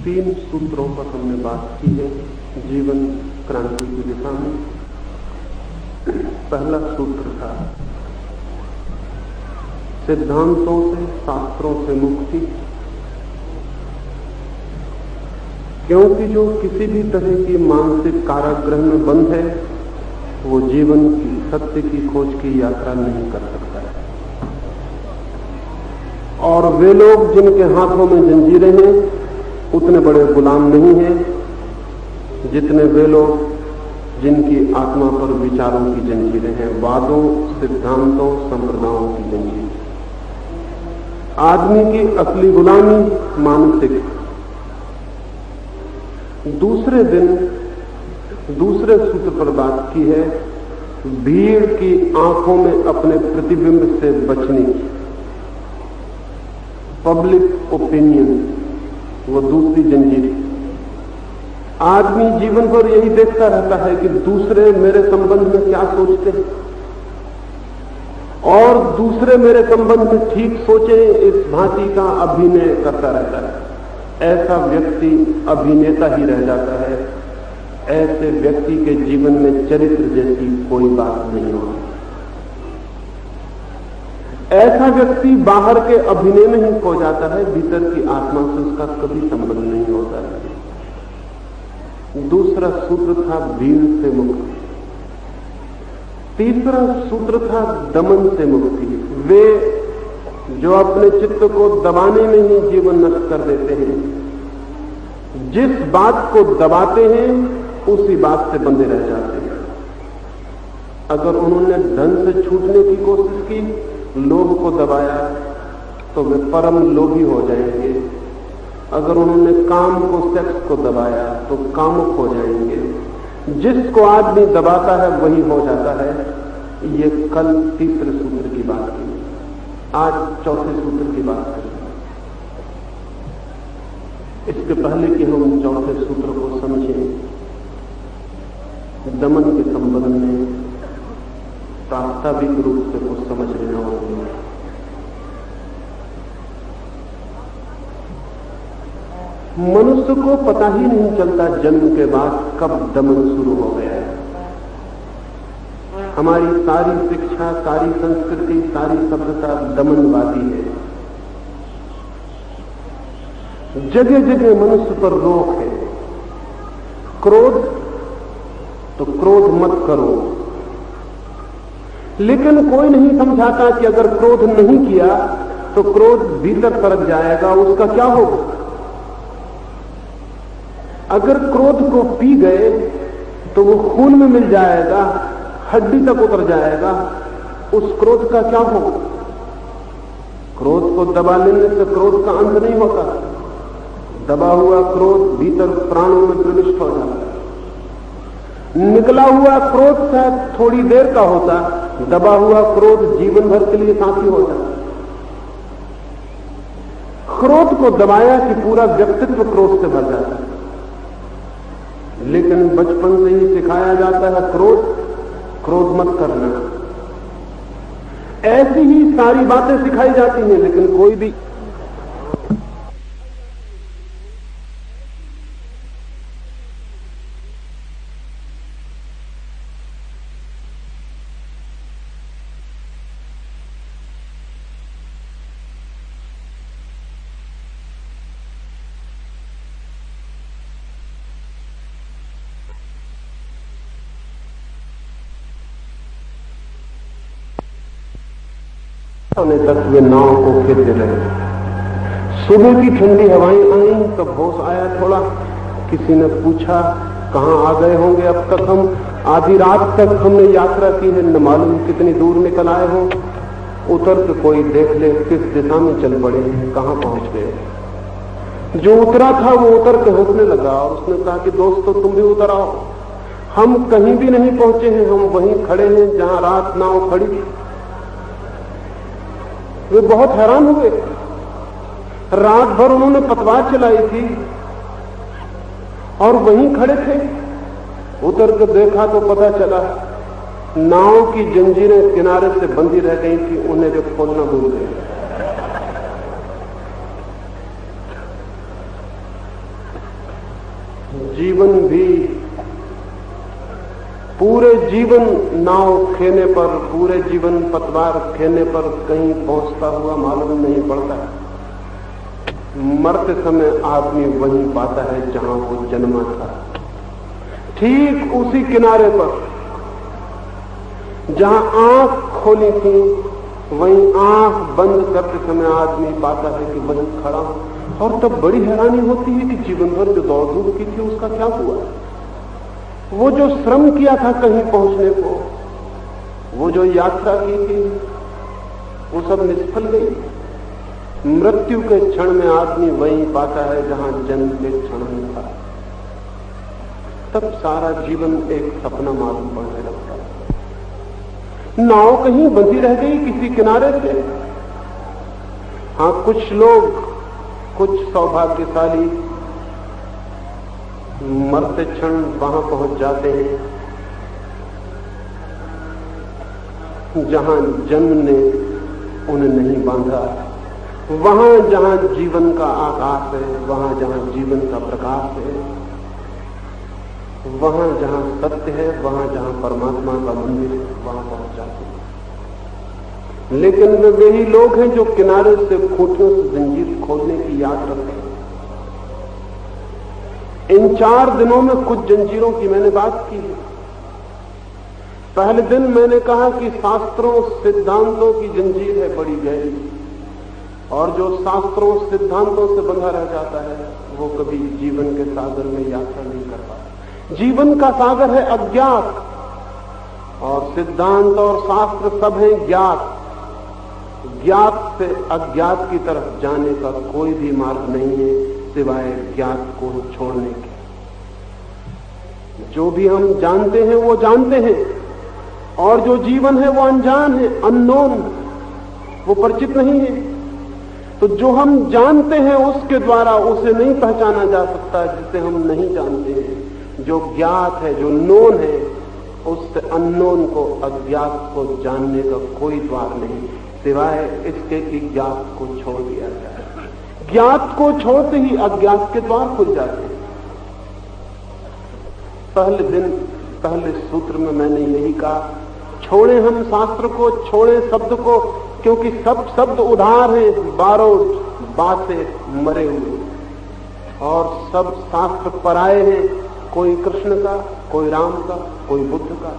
3 सूत्रों पर हमने बात की है जीवन क्रांति की दिशा में। पहला सूत्र था सिद्धांतों से, शास्त्रों से मुक्ति, क्योंकि जो किसी भी तरह की मानसिक कारागृह में बंद है वो जीवन की सत्य की खोज की यात्रा नहीं कर सकता है। और वे लोग जिनके हाथों में जंजीरें हैं उतने बड़े गुलाम नहीं हैं जितने वे लोग जिनकी आत्मा पर विचारों की जंजीरें हैं, वादों, सिद्धांतों, संप्रदायों की जंजीरें। आदमी की असली गुलामी मानसिक। दूसरे दिन दूसरे सूत्र पर बात की है भीड़ की आंखों में अपने प्रतिबिंब से बचने की, पब्लिक ओपिनियन, वो दूसरी जंजीर। आदमी जीवन भर यही देखता रहता है कि दूसरे मेरे संबंध में क्या सोचते हैं और दूसरे मेरे संबंध में ठीक सोचे, इस भांति का अभिनय करता रहता है। ऐसा व्यक्ति अभिनेता ही रह जाता है। ऐसे व्यक्ति के जीवन में चरित्र जैसी कोई बात नहीं होती। ऐसा व्यक्ति बाहर के अभिनय में ही खो जाता है, भीतर की आत्मा से उसका कभी संबंध नहीं होता है। दूसरा सूत्र था भीड़ से मुक्ति। तीसरा सूत्र था दमन से मुक्ति। वे जो अपने चित्त को दबाने में ही जीवन नष्ट कर देते हैं, जिस बात को दबाते हैं उसी बात से बंधे रह जाते हैं। अगर उन्होंने धन से छूटने की कोशिश की, लोभ को दबाया, तो वे परम लोभी हो जाएंगे। अगर उन्होंने काम को, सेक्स को दबाया तो कामुक हो जाएंगे। जिसको आदमी दबाता है वही हो जाता है। ये कल तीसरे सूत्र की बात की, आज चौथे सूत्र की बात करें। इसके पहले कि हम चौथे सूत्र को समझें, दमन के संबंध में वास्तविक रूप से कुछ समझ लेना होगा। मनुष्य को पता ही नहीं चलता जन्म के बाद कब दमन शुरू हो गया है। हमारी सारी शिक्षा, सारी संस्कृति, सारी सभ्यता दमनवादी है। जगह जगह मनुष्य पर रोक है। क्रोध तो क्रोध मत करो, लेकिन कोई नहीं समझाता कि अगर क्रोध नहीं किया तो क्रोध भीतर तरक जाएगा, उसका क्या होगा। अगर क्रोध को पी गए तो वो खून में मिल जाएगा, हड्डी तक उतर जाएगा, उस क्रोध का क्या होगा। क्रोध को दबा लेने से क्रोध का अंत नहीं होता। दबा हुआ क्रोध भीतर प्राणों में प्रविष्ट हो जाता है। निकला हुआ क्रोध शायद थोड़ी देर का होता, दबा हुआ क्रोध जीवन भर के लिए साथी हो जाता। क्रोध को दबाया कि पूरा व्यक्तित्व क्रोध से भर जाता है। लेकिन बचपन से ही सिखाया जाता है क्रोध मत करना। ऐसी ही सारी बातें सिखाई जाती हैं, लेकिन कोई भी होने तक वे नाव को खेलते रहे। सुबह की ठंडी हवाएं आई, तब होश आया थोड़ा। किसी ने पूछा कहां आ गए होंगे अब तक। हम आधी रात तक हमने यात्रा की है, न मालूम कितनी दूर निकल आए हो। उतर के कोई देख ले किस दिशा में चल पड़े, कहां पहुंच गए। जो उतरा था वो उतर के हंसने लगा और उसने कहा कि दोस्तों तुम भी उतर आओ। हम कहीं भी नहीं पहुंचे हैं, हम वहीं खड़े हैं जहां रात नाव खड़ी थी। वे बहुत हैरान हुए। रात भर उन्होंने पतवार चलाई थी और वहीं खड़े थे। उतर कर देखा तो पता चला नाव की जंजीरें किनारे से बंधी रह गई थी, उन्हें जो खोलना भूल गए। जीवन भी पूरे जीवन नाव खेने पर, पूरे जीवन पतवार खेने पर कहीं पहुंचता हुआ मालूम नहीं पड़ता। मरते समय आदमी वहीं पाता है जहां वो जन्मा था, ठीक उसी किनारे पर जहां आंख खोली थी, वहीं आंख बंद करते समय आदमी पाता है कि वहीं खड़ा हूं। और तब बड़ी हैरानी होती है कि जीवन भर जो दौड़ धूप की थी उसका क्या हुआ। वो जो श्रम किया था कहीं पहुंचने को, वो जो यात्रा की थी, वो सब निष्फल गई। मृत्यु के क्षण में आदमी वहीं पाता है जहां जन्म के क्षण में था। तब सारा जीवन एक सपना मालूम पड़ने लगता है। नाव कहीं बंधी रह गई किसी किनारे से। हाँ, कुछ लोग, कुछ सौभाग्यशाली मरते क्षण वहां पहुंच जाते हैं जहां जन्म ने उन्हें नहीं बांधा, वहां जहां जीवन का आकाश है, वहां जहां जीवन का प्रकाश है, वहां जहां सत्य है, वहां जहां परमात्मा का मंदिर है, वहां पहुंच जाते हैं। लेकिन वे वही लोग हैं जो किनारे से खूंटियों से जंजीर खोलने की याद रखते हैं। इन 4 दिनों में कुछ जंजीरों की मैंने बात की है। पहले दिन मैंने कहा कि शास्त्रों सिद्धांतों की जंजीर है बड़ी गहरी, और जो शास्त्रों सिद्धांतों से बंधा रह जाता है वो कभी जीवन के सागर में यात्रा नहीं कर पाता। जीवन का सागर है अज्ञात, और सिद्धांत और शास्त्र सब है ज्ञात। ज्ञात से अज्ञात की तरफ जाने का कोई भी मार्ग नहीं है सिवाय ज्ञात को छोड़ने के। जो भी हम जानते हैं वो जानते हैं, और जो जीवन है वो अनजान है, अननोन, वो परिचित नहीं है। तो जो हम जानते हैं उसके द्वारा उसे नहीं पहचाना जा सकता जिसे हम नहीं जानते हैं। जो ज्ञात है, जो नोन है, उससे अननोन को, अज्ञात को जानने का कोई द्वार नहीं सिवाय इसके कि ज्ञात को छोड़ दिया जाए। ज्ञात को छोड़ते ही अज्ञात के द्वार खुल जाते हैं। पहले दिन, पहले सूत्र में मैंने यही कहा, छोड़ें हम शास्त्र को, छोड़ें शब्द को, क्योंकि सब शब्द उधार हैं, बारोड, बासे, मरे हुए, और सब शास्त्र पराये हैं। कोई कृष्ण का, कोई राम का, कोई बुद्ध का,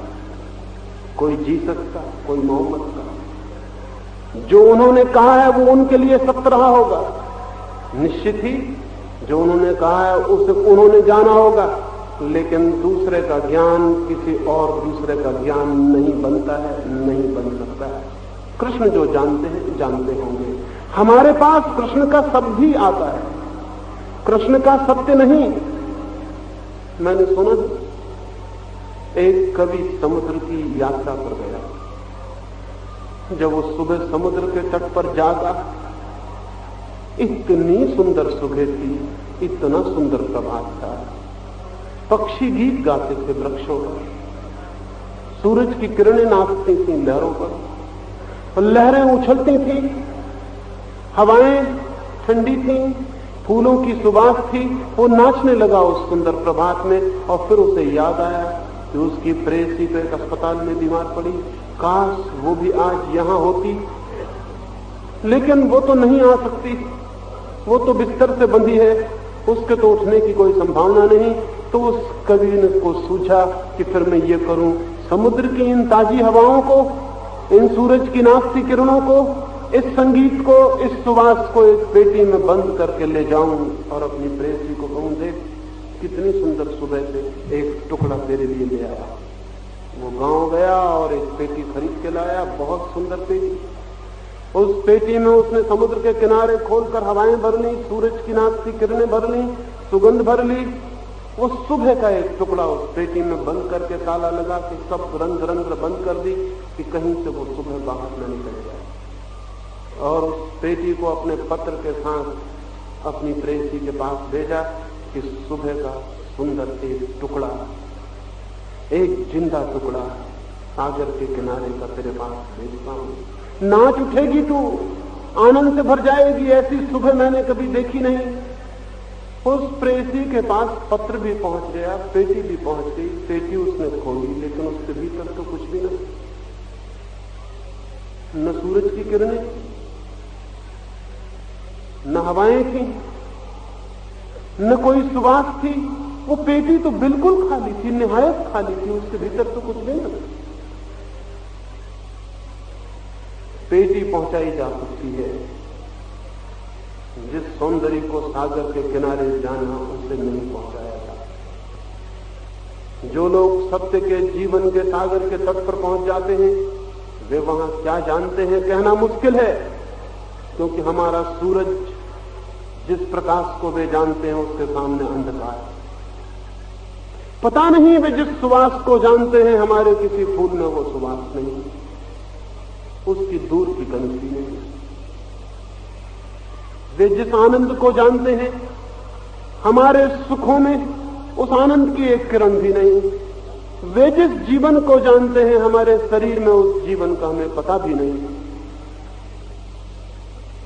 कोई जीसस का, कोई मोहम्मद का। जो उन्होंने कहा है वो उनके लिए सत्य रहा होगा, निश्चित ही जो उन्होंने कहा है उसे उन्होंने जाना होगा। लेकिन दूसरे का ज्ञान किसी और दूसरे का ज्ञान नहीं बनता है, नहीं बन सकता है। कृष्ण जो जानते हैं जानते होंगे। हमारे पास कृष्ण का शब्द ही आता है, कृष्ण का सत्य नहीं। मैंने सुना एक कवि समुद्र की यात्रा पर गया। जब वो सुबह समुद्र के तट पर जागा, इतनी सुंदर सुबह थी, इतना सुंदर प्रभात था। पक्षी गीत गाते थे वृक्षों पर, सूरज की किरणें नाचती थी लहरों पर, और लहरें उछलती थी, हवाएं ठंडी थी, फूलों की सुवास थी। वो नाचने लगा उस सुंदर प्रभात में, और फिर उसे याद आया कि उसकी प्रेयसी तो एक अस्पताल में बीमार पड़ी, काश वो भी आज यहां होती। लेकिन वो तो नहीं आ सकती, वो तो बिस्तर से बंधी है, उसके तो उठने की कोई संभावना नहीं। तो उस कवि ने को सूझा कि फिर मैं ये करूं, समुद्र की इन ताजी हवाओं को, इन सूरज की नाचती किरणों को, इस संगीत को, इस सुवास को एक पेटी में बंद करके ले जाऊं और अपनी प्रेयसी को कहूं, देख कितनी सुंदर सुबह से एक टुकड़ा तेरे लिए ले आया। वो गांव गया और एक पेटी खरीद के लाया, बहुत सुंदर पेटी। उस पेटी में उसने समुद्र के किनारे खोलकर हवाएं भर ली, सूरज की नाचती किरणें भर ली, सुगंध भर ली। वो सुबह का एक टुकड़ा उस पेटी में बंद करके ताला लगा के सब रंग रंग बंद कर दी कि कहीं से वो सुबह बाहर न निकल जाए। और उस पेटी को अपने पत्र के साथ अपनी प्रेयसी के पास भेजा कि सुबह का सुंदर एक टुकड़ा, एक जिंदा टुकड़ा सागर के किनारे का तेरे पास भेजता हूं। नाच उठेगी तू, आनंद से भर जाएगी, ऐसी सुबह मैंने कभी देखी नहीं। उस प्रेसी के पास पत्र भी पहुंच गया, पेटी भी पहुंच गई, पेटी उसने खोली, लेकिन उसके भीतर तो कुछ भी नहीं, न सूरज की किरणें, न हवाएं थी, न कोई सुवास थी। वो पेटी तो बिल्कुल खाली थी, निहायत खाली थी, उसके भीतर तो कुछ भी नहीं। पेटी पहुंचाई जा सकती है, जिस सौंदर्य को सागर के किनारे जाना उसे नहीं पहुंचाया जाता। जो लोग सत्य के जीवन के सागर के तट पर पहुंच जाते हैं, वे वहां क्या जानते हैं कहना मुश्किल है, क्योंकि हमारा सूरज जिस प्रकाश को वे जानते हैं उसके सामने अंधकार है। पता नहीं वे जिस सुवास को जानते हैं हमारे किसी फूल में वो सुवास नहीं, उसकी दूर की गंदगी नहीं। वे जिस आनंद को जानते हैं हमारे सुखों में उस आनंद की एक किरण भी नहीं। वे जिस जीवन को जानते हैं हमारे शरीर में उस जीवन का हमें पता भी नहीं।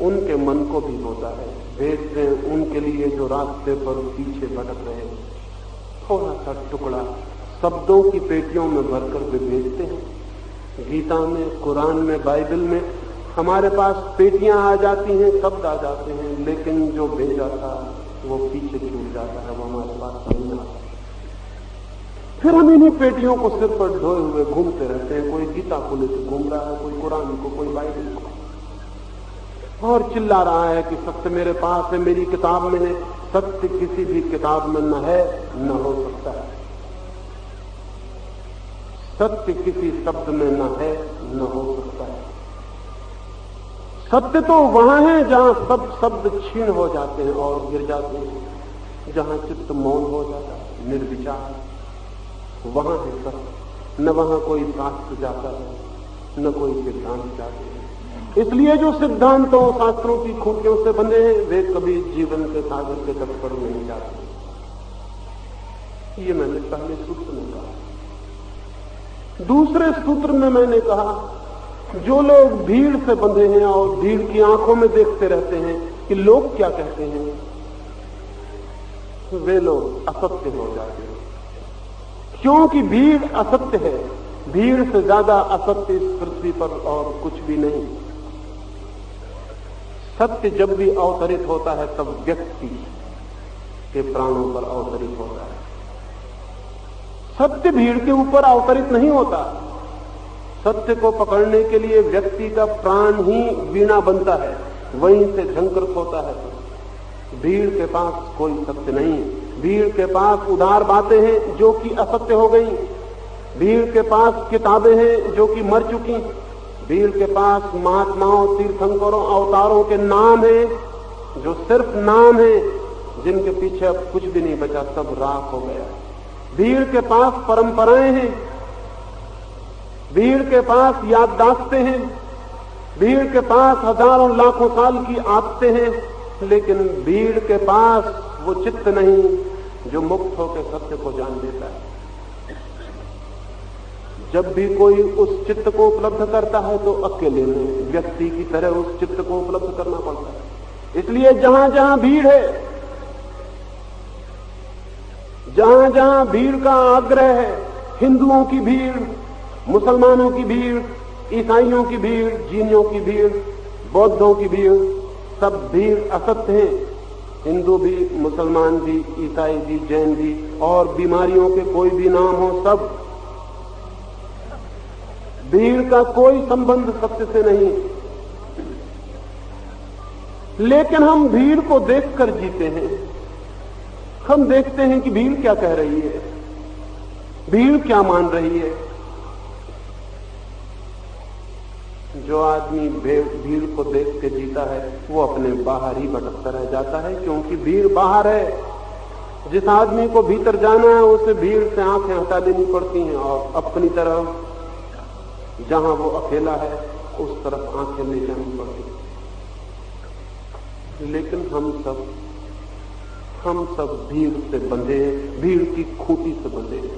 उनके मन को भी होता है, भेजते हैं उनके लिए जो रास्ते पर पीछे भटक रहे हैं, थोड़ा सा टुकड़ा शब्दों की पेटियों में भरकर वे भेजते हैं। गीता में, कुरान में, बाइबल में हमारे पास पेटियां आ जाती हैं, शब्द आ जाते हैं, लेकिन जो भेजा था वो पीछे छूट जाता है, वो हमारे पास नहीं आता। फिर हम इन्हीं पेटियों को सिर पर ढोए हुए घूमते रहते हैं। कोई गीता को लेकर घूम रहा है, कोई कुरान को, कोई बाइबल को, और चिल्ला रहा है कि सत्य मेरे पास है, मेरी किताब में है। सत्य किसी भी किताब में न है, न हो सकता है। सत्य किसी शब्द में न है, न हो सकता है। सत्य तो वहां है जहां सब शब्द क्षीण हो जाते हैं और गिर जाते हैं, जहां चित्त मौन हो जाता है, निर्विचार, वहां है सत्य। न वहां कोई शास्त्र जाता है, न कोई सिद्धांत जाते हैं। इसलिए जो सिद्धांतों शास्त्रों की खूंटियों से बंधे हैं वे कभी जीवन के सागर के तट पर नहीं जाते। ये मैंने पहले सूत्र में कहा। दूसरे सूत्र में मैंने कहा जो लोग भीड़ से बंधे हैं और भीड़ की आंखों में देखते रहते हैं कि लोग क्या कहते हैं, वे लोग असत्य हो जाते हैं, क्योंकि भीड़ असत्य है। भीड़ से ज्यादा असत्य इस पृथ्वी पर और कुछ भी नहीं। सत्य जब भी अवतरित होता है तब व्यक्ति के प्राणों पर अवतरित होता है। सत्य भीड़ के ऊपर अवतरित नहीं होता। सत्य को पकड़ने के लिए व्यक्ति का प्राण ही वीणा बनता है, वहीं से झंकृत होता है। भीड़ के पास कोई सत्य नहीं है। भीड़ के पास उदार बातें हैं जो कि असत्य हो गई। भीड़ के पास किताबें हैं जो कि मर चुकी। भीड़ के पास महात्माओं, तीर्थंकरों, अवतारों के नाम हैं जो सिर्फ नाम हैं, जिनके पीछे अब कुछ भी नहीं बचा, सब राख हो गया। भीड़ के पास परंपराएं हैं, भीड़ के पास याददाश्तें हैं, भीड़ के पास हजारों लाखों साल की आदतें हैं, लेकिन भीड़ के पास वो चित्त नहीं जो मुक्त होकर सत्य को जान लेता है। जब भी कोई उस चित्त को उपलब्ध करता है तो अकेले में व्यक्ति की तरह उस चित्त को उपलब्ध करना पड़ता है। इसलिए जहां जहां भीड़ है, जहां जहां भीड़ का आग्रह है, हिंदुओं की भीड़, मुसलमानों की भीड़, ईसाइयों की भीड़, जीनियों की भीड़, बौद्धों की भीड़, सब भीड़ असत्य है। हिंदू भी, मुसलमान भी, ईसाई भी, जैन भी, और बीमारियों के कोई भी नाम हो, सब भीड़ का कोई संबंध सत्य से नहीं। लेकिन हम भीड़ को देखकर जीते हैं। हम देखते हैं कि भीड़ क्या कह रही है, भीड़ क्या मान रही है। जो आदमी भीड़ को देख के जीता है वो अपने बाहर ही भटकता रह जाता है, क्योंकि भीड़ बाहर है। जिस आदमी को भीतर जाना है उसे भीड़ से आंखें हटा देनी पड़ती हैं और अपनी तरफ, जहां वो अकेला है, उस तरफ आंखें ले जानी पड़ती। लेकिन हम सब भीड़ से बंधे हैं, भीड़ की खूंटी से बंधे हैं।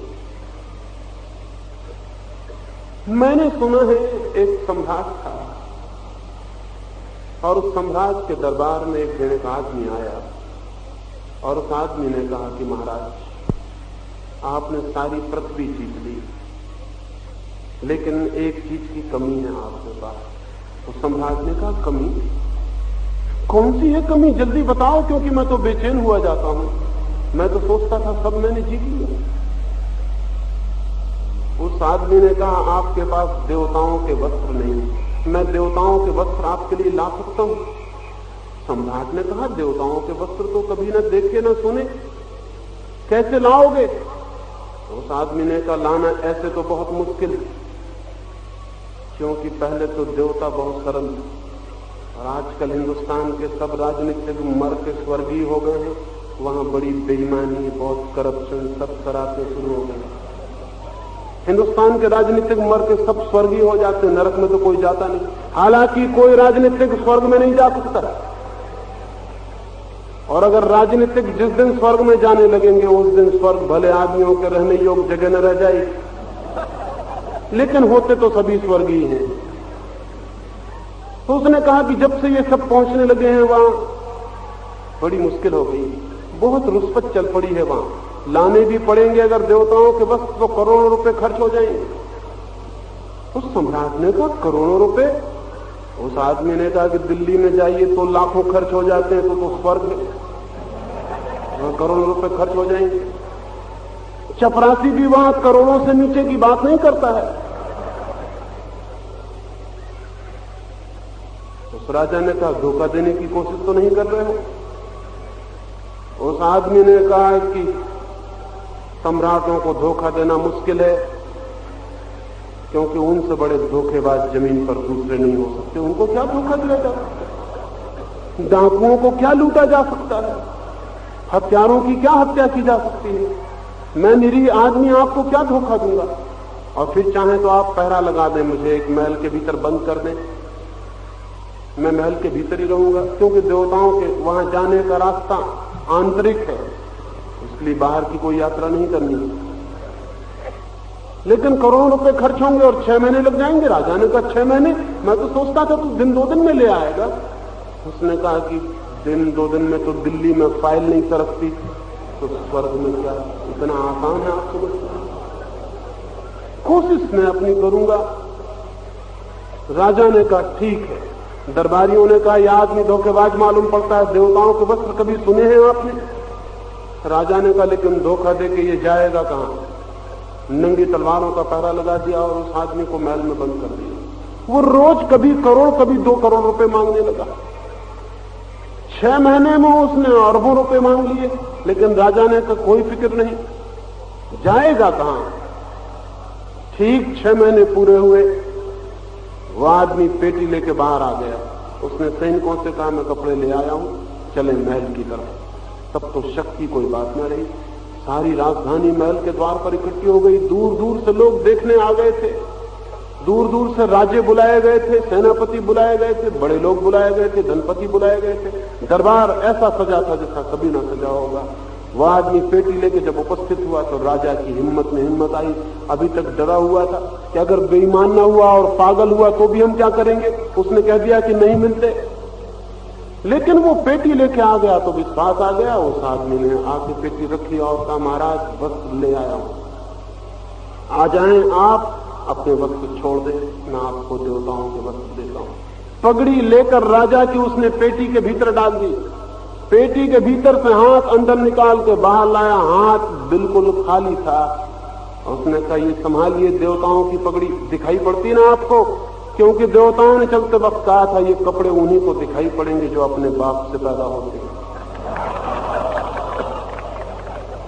मैंने सुना है एक सम्राट था और उस सम्राट के दरबार में एक जने का आदमी आया और उस आदमी ने कहा कि महाराज, आपने सारी पृथ्वी जीत ली, लेकिन एक चीज की कमी है आपके पास। तो सम्राट ने कहा, कमी? कौन सी है कमी? जल्दी बताओ, क्योंकि मैं तो बेचैन हुआ जाता हूं। मैं तो सोचता था सब मैंने जीत लिया। उस आदमी ने कहा, आपके पास देवताओं के वस्त्र नहीं, मैं देवताओं के वस्त्र आपके लिए ला सकता हूं। सम्राट ने कहा, देवताओं के वस्त्र तो कभी न देखे न सुने, कैसे लाओगे? उस आदमी ने कहा, लाना ऐसे तो बहुत मुश्किल है, क्योंकि पहले तो देवता बहुत सरल थे, और आजकल हिंदुस्तान के सब राजनीतिक मर के स्वर्गीय हो गए हैं। वहां बड़ी बेईमानी, बहुत करप्शन, सब शरारतें शुरू हो गई। हिंदुस्तान के राजनीतिक मर के सब स्वर्गीय हो जाते, नरक में तो कोई जाता नहीं। हालांकि कोई राजनीतिक स्वर्ग में नहीं जा सकता, और अगर राजनीतिक जिस दिन स्वर्ग में जाने लगेंगे उस दिन स्वर्ग भले आदमियों के रहने योग्य जगह न रह जाएगी, लेकिन होते तो सभी स्वर्गीय हैं। तो उसने कहा कि जब से ये सब पहुंचने लगे हैं वहां बड़ी मुश्किल हो गई, बहुत रुष्पत चल पड़ी है। वहां लाने भी पड़ेंगे अगर देवताओं के वस्त्र, तो करोड़ों रुपए खर्च हो जाएंगे। उस सम्राट ने कहा, करोड़ों रुपए? उस आदमी ने कहा कि दिल्ली में जाइए तो लाखों खर्च हो जाते हैं, तो स्वर्ग है, करोड़ों रुपए खर्च हो जाएंगे। चपरासी भी वहां करोड़ों से नीचे की बात नहीं करता है। उस राजा ने कहा, धोखा देने की कोशिश तो नहीं कर रहे हो? उस आदमी ने कहा कि सम्राटों को धोखा देना मुश्किल है, क्योंकि उनसे बड़े धोखेबाज जमीन पर दूसरे नहीं हो सकते। उनको क्या धोखा दिया जा सकता है? डाकुओं को क्या लूटा जा सकता है? हत्यारों की क्या हत्या की जा सकती है? मैं निरीह आदमी आपको क्या धोखा दूंगा? और फिर चाहे तो आप पहरा लगा दें, मुझे एक महल के भीतर बंद कर दें, मैं महल के भीतर ही रहूंगा, क्योंकि देवताओं के वहां जाने का रास्ता आंतरिक है, इसलिए बाहर की कोई यात्रा नहीं करनी। लेकिन करोड़ों रुपए खर्च होंगे और 6 महीने लग जाएंगे। राजा ने कहा, 6 महीने? मैं तो सोचता था तू दिन 2 दिन में ले आएगा। उसने कहा कि दिन 2 दिन में तो दिल्ली में फाइल नहीं सरकती, तो स्वर्ग में क्या इतना आसान है? आप समझते? कोशिश मैं अपनी करूंगा। राजा ने कहा, ठीक है। दरबारियों ने कहा, यह आदमी धोखेबाज मालूम पड़ता है, देवताओं के वस्त्र कभी सुने हैं आपने? राजा ने कहा, लेकिन धोखा दे के ये जाएगा कहां? नंगी तलवारों का पहरा लगा दिया और उस आदमी को महल में बंद कर दिया। वो रोज कभी करोड़, कभी 2 करोड़ रुपए मांगने लगा। 6 महीने में उसने अरबों रुपए मांग लिए, लेकिन राजा ने कहा, कोई फिक्र नहीं, जाएगा कहां? ठीक 6 महीने पूरे हुए, वो आदमी पेटी लेके बाहर आ गया। उसने सैनिकों से कहा, मैं कपड़े ले आया हूं, चले महल की तरफ। तब तो शक की कोई बात न रही। सारी राजधानी महल के द्वार पर इकट्ठी हो गई। दूर दूर से लोग देखने आ गए थे, दूर दूर से राजे बुलाए गए थे, सेनापति बुलाए गए थे, बड़े लोग बुलाए गए थे, धनपति बुलाए गए थे। दरबार ऐसा सजा था जैसा कभी ना सजा होगा। वह आदमी पेटी लेके जब उपस्थित हुआ तो राजा की हिम्मत में हिम्मत आई। अभी तक डरा हुआ था कि अगर बेईमान ना हुआ और पागल हुआ तो भी हम क्या करेंगे। उसने कह दिया कि नहीं मिलते, लेकिन वो पेटी लेके आ गया तो विश्वास आ गया। उस आदमी ने आके पेटी रखी और कहा, महाराज वस्त्र ले आया हूं, आ जाएं आप, अपने वस्त्र छोड़ दें, मैं आपको देवताओं के वस्त्र देता हूं। पगड़ी लेकर राजा की उसने पेटी के भीतर डाल दी। पेटी के भीतर से हाथ अंदर निकाल के बाहर लाया, हाथ बिल्कुल खाली था। उसने कहा, ये संभालिए, देवताओं की पगड़ी दिखाई पड़ती ना आपको? क्योंकि देवताओं ने चलते वक्त कहा था, ये कपड़े उन्हीं को दिखाई पड़ेंगे जो अपने बाप से पैदा होते हैं।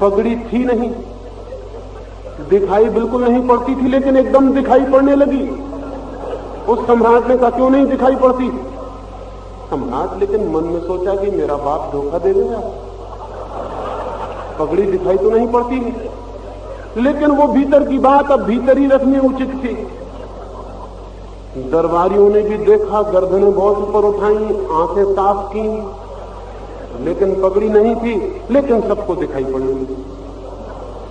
पगड़ी थी नहीं, दिखाई बिल्कुल नहीं पड़ती थी, लेकिन एकदम दिखाई पड़ने लगी। उस सम्राट ने कहा, क्यों नहीं दिखाई पड़ती? सम्राट लेकिन मन में सोचा कि मेरा बाप धोखा दे देगा, पगड़ी दिखाई तो नहीं पड़ती है। लेकिन वो भीतर की बात अब भीतर ही रखनी उचित थी। दरबारियों ने भी देखा, गर्दनें बहुत ऊपर उठाई, आंखें साफ की, लेकिन पगड़ी नहीं थी। लेकिन सबको दिखाई पड़ने लगी।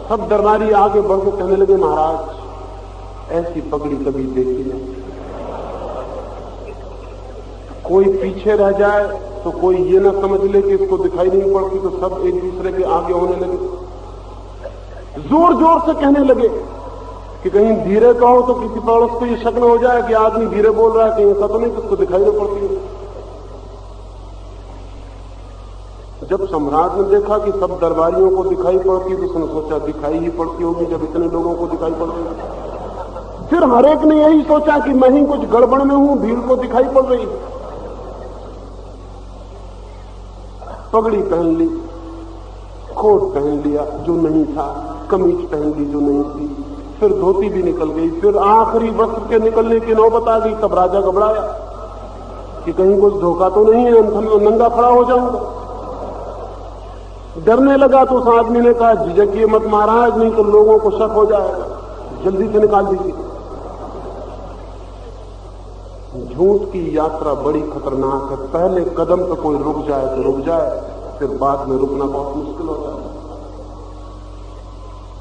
सब दरबारी आगे बढ़ के कहने लगे, महाराज ऐसी पगड़ी कभी देखी नहीं, कोई पीछे रह जाए तो कोई ये ना समझ ले कि इसको दिखाई नहीं पड़ती, तो सब एक दूसरे के आगे होने लगे, जोर जोर से कहने लगे कि कहीं धीरे कहो तो किसी पड़ोस को ये शक न हो जाए कि आदमी धीरे बोल रहा है, कहीं ऐसा तो नहीं कि उसको दिखाई नहीं पड़ती। जब सम्राट ने देखा कि सब दरबारियों को दिखाई पड़ती तो उसने सोचा दिखाई ही पड़ती होगी जब इतने लोगों को दिखाई पड़ती। फिर हर एक ने यही सोचा कि मैं ही कुछ गड़बड़ में हूं, भीड़ को दिखाई पड़ रही। पगड़ी पहन ली, कोट पहन लिया जो नहीं था, कमीज पहन ली जो नहीं थी, फिर धोती भी निकल गई, फिर आखिरी वस्त्र के निकलने की नौबत आ गई। तब राजा घबराया कि कहीं कुछ धोखा तो नहीं है, नंगा खड़ा हो जाऊंगा। डरने लगा तो उस आदमी ने कहा झिझकिए मत महाराज, नहीं तो लोगों को शक हो जाएगा, जल्दी से निकाल दीजिए। झूठ की यात्रा बड़ी खतरनाक है। पहले कदम पर कोई रुक जाए तो रुक जाए, फिर बाद में रुकना बहुत मुश्किल हो जाए।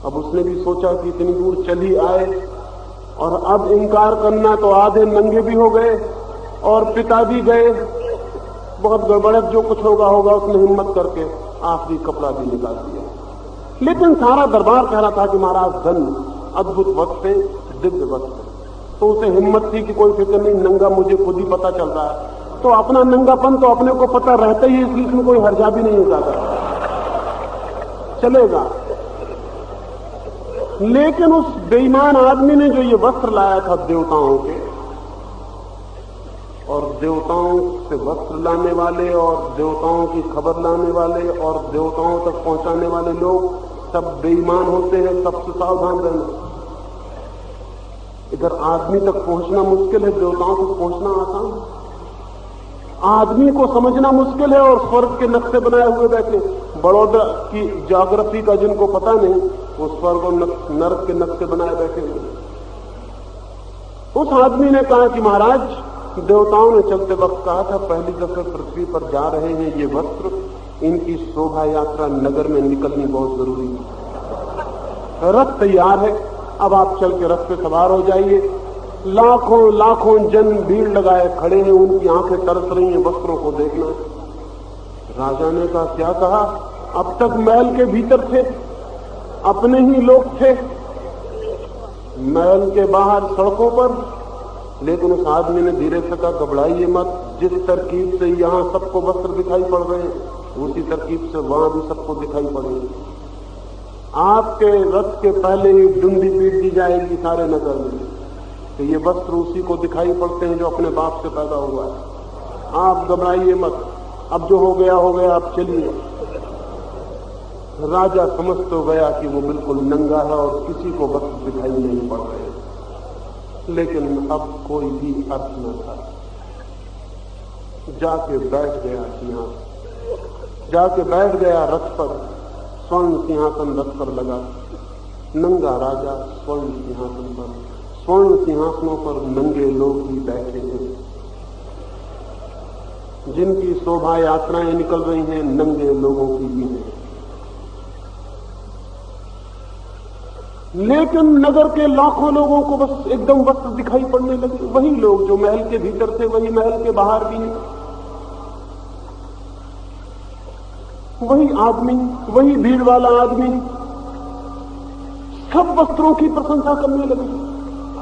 अब उसने भी सोचा कि इतनी दूर चली आए और अब इंकार करना तो आधे नंगे भी हो गए और पिता भी गए, बहुत गड़बड़, जो कुछ होगा होगा। उसने हिम्मत करके आखिरी कपड़ा भी निकाल दिया। लेकिन सारा दरबार कह रहा था कि महाराज धन्य, अद्भुत वक्त है, दिव्य वक्त है। तो उसे हिम्मत थी कि कोई फिक्र नहीं, नंगा मुझे खुद ही पता चल रहा है, तो अपना नंगापन तो अपने को पता रहता ही, इसलिए इसमें कोई हर्जा भी नहीं होता, चलेगा। लेकिन उस बेईमान आदमी ने जो ये वस्त्र लाया था देवताओं के, और देवताओं से वस्त्र लाने वाले और देवताओं की खबर लाने वाले और देवताओं तक पहुंचाने वाले लोग सब बेईमान होते हैं, सबसे सावधान रहना। इधर आदमी तक पहुंचना मुश्किल है, देवताओं तक पहुंचना आसान। आदमी को समझना मुश्किल है और स्वर्ग के नक्शे बनाए हुए बैठे। बड़ौदा की ज्योग्राफी का जिनको पता नहीं, वो स्वर्ग और नरक के नक्शे बनाए बैठे हुए। उस आदमी ने कहा कि महाराज, देवताओं ने चलते वक्त कहा था पहली दफे पृथ्वी पर जा रहे हैं ये वस्त्र, इनकी शोभा यात्रा नगर में निकलनी बहुत जरूरी है। रथ तैयार है, अब आप चल के रथ पे सवार हो जाइए। लाखों लाखों जन भीड़ लगाए खड़े हैं, उनकी आंखें तरस रही हैं वस्त्रों को देखना। राजा ने कहा क्या कहा? अब तक महल के भीतर थे, अपने ही लोग थे, महल के बाहर सड़कों पर। लेकिन उस आदमी ने धीरे से कहा घबराइए मत, जिस तरकीब से यहां सबको वस्त्र दिखाई पड़ रहे हैं उसी तरकीब से वहां भी सबको दिखाई पड़ेंगे। आपके रथ के पहले ही डुंडी पीट दी जाएगी सारे नगर में कि ये वस्त्र उसी को दिखाई पड़ते हैं जो अपने बाप से पैदा हुआ है। आप घबराइए मत, अब जो हो गया, आप चलिए। राजा समझ तो गया कि वो बिल्कुल नंगा है और किसी को वस्त्र दिखाई नहीं पड़ रहे, लेकिन अब कोई भी अर्थ न था। जाके बैठ गया सिंहासन, जाके बैठ गया रथ पर। स्वर्ण सिंहासन रथ पर लगा, नंगा राजा स्वर्ण सिंहासन पर। स्वर्ण सिंहासनों पर नंगे लोग भी बैठे हैं, जिनकी शोभा यात्राएं निकल रही हैं नंगे लोगों की भी हैं। लेकिन नगर के लाखों लोगों को बस एकदम वस्त्र दिखाई पड़ने लगे। वही लोग जो महल के भीतर थे, वही महल के बाहर भी हैं, वही आदमी, वही भीड़ वाला आदमी, सब वस्त्रों की प्रशंसा करने लगे।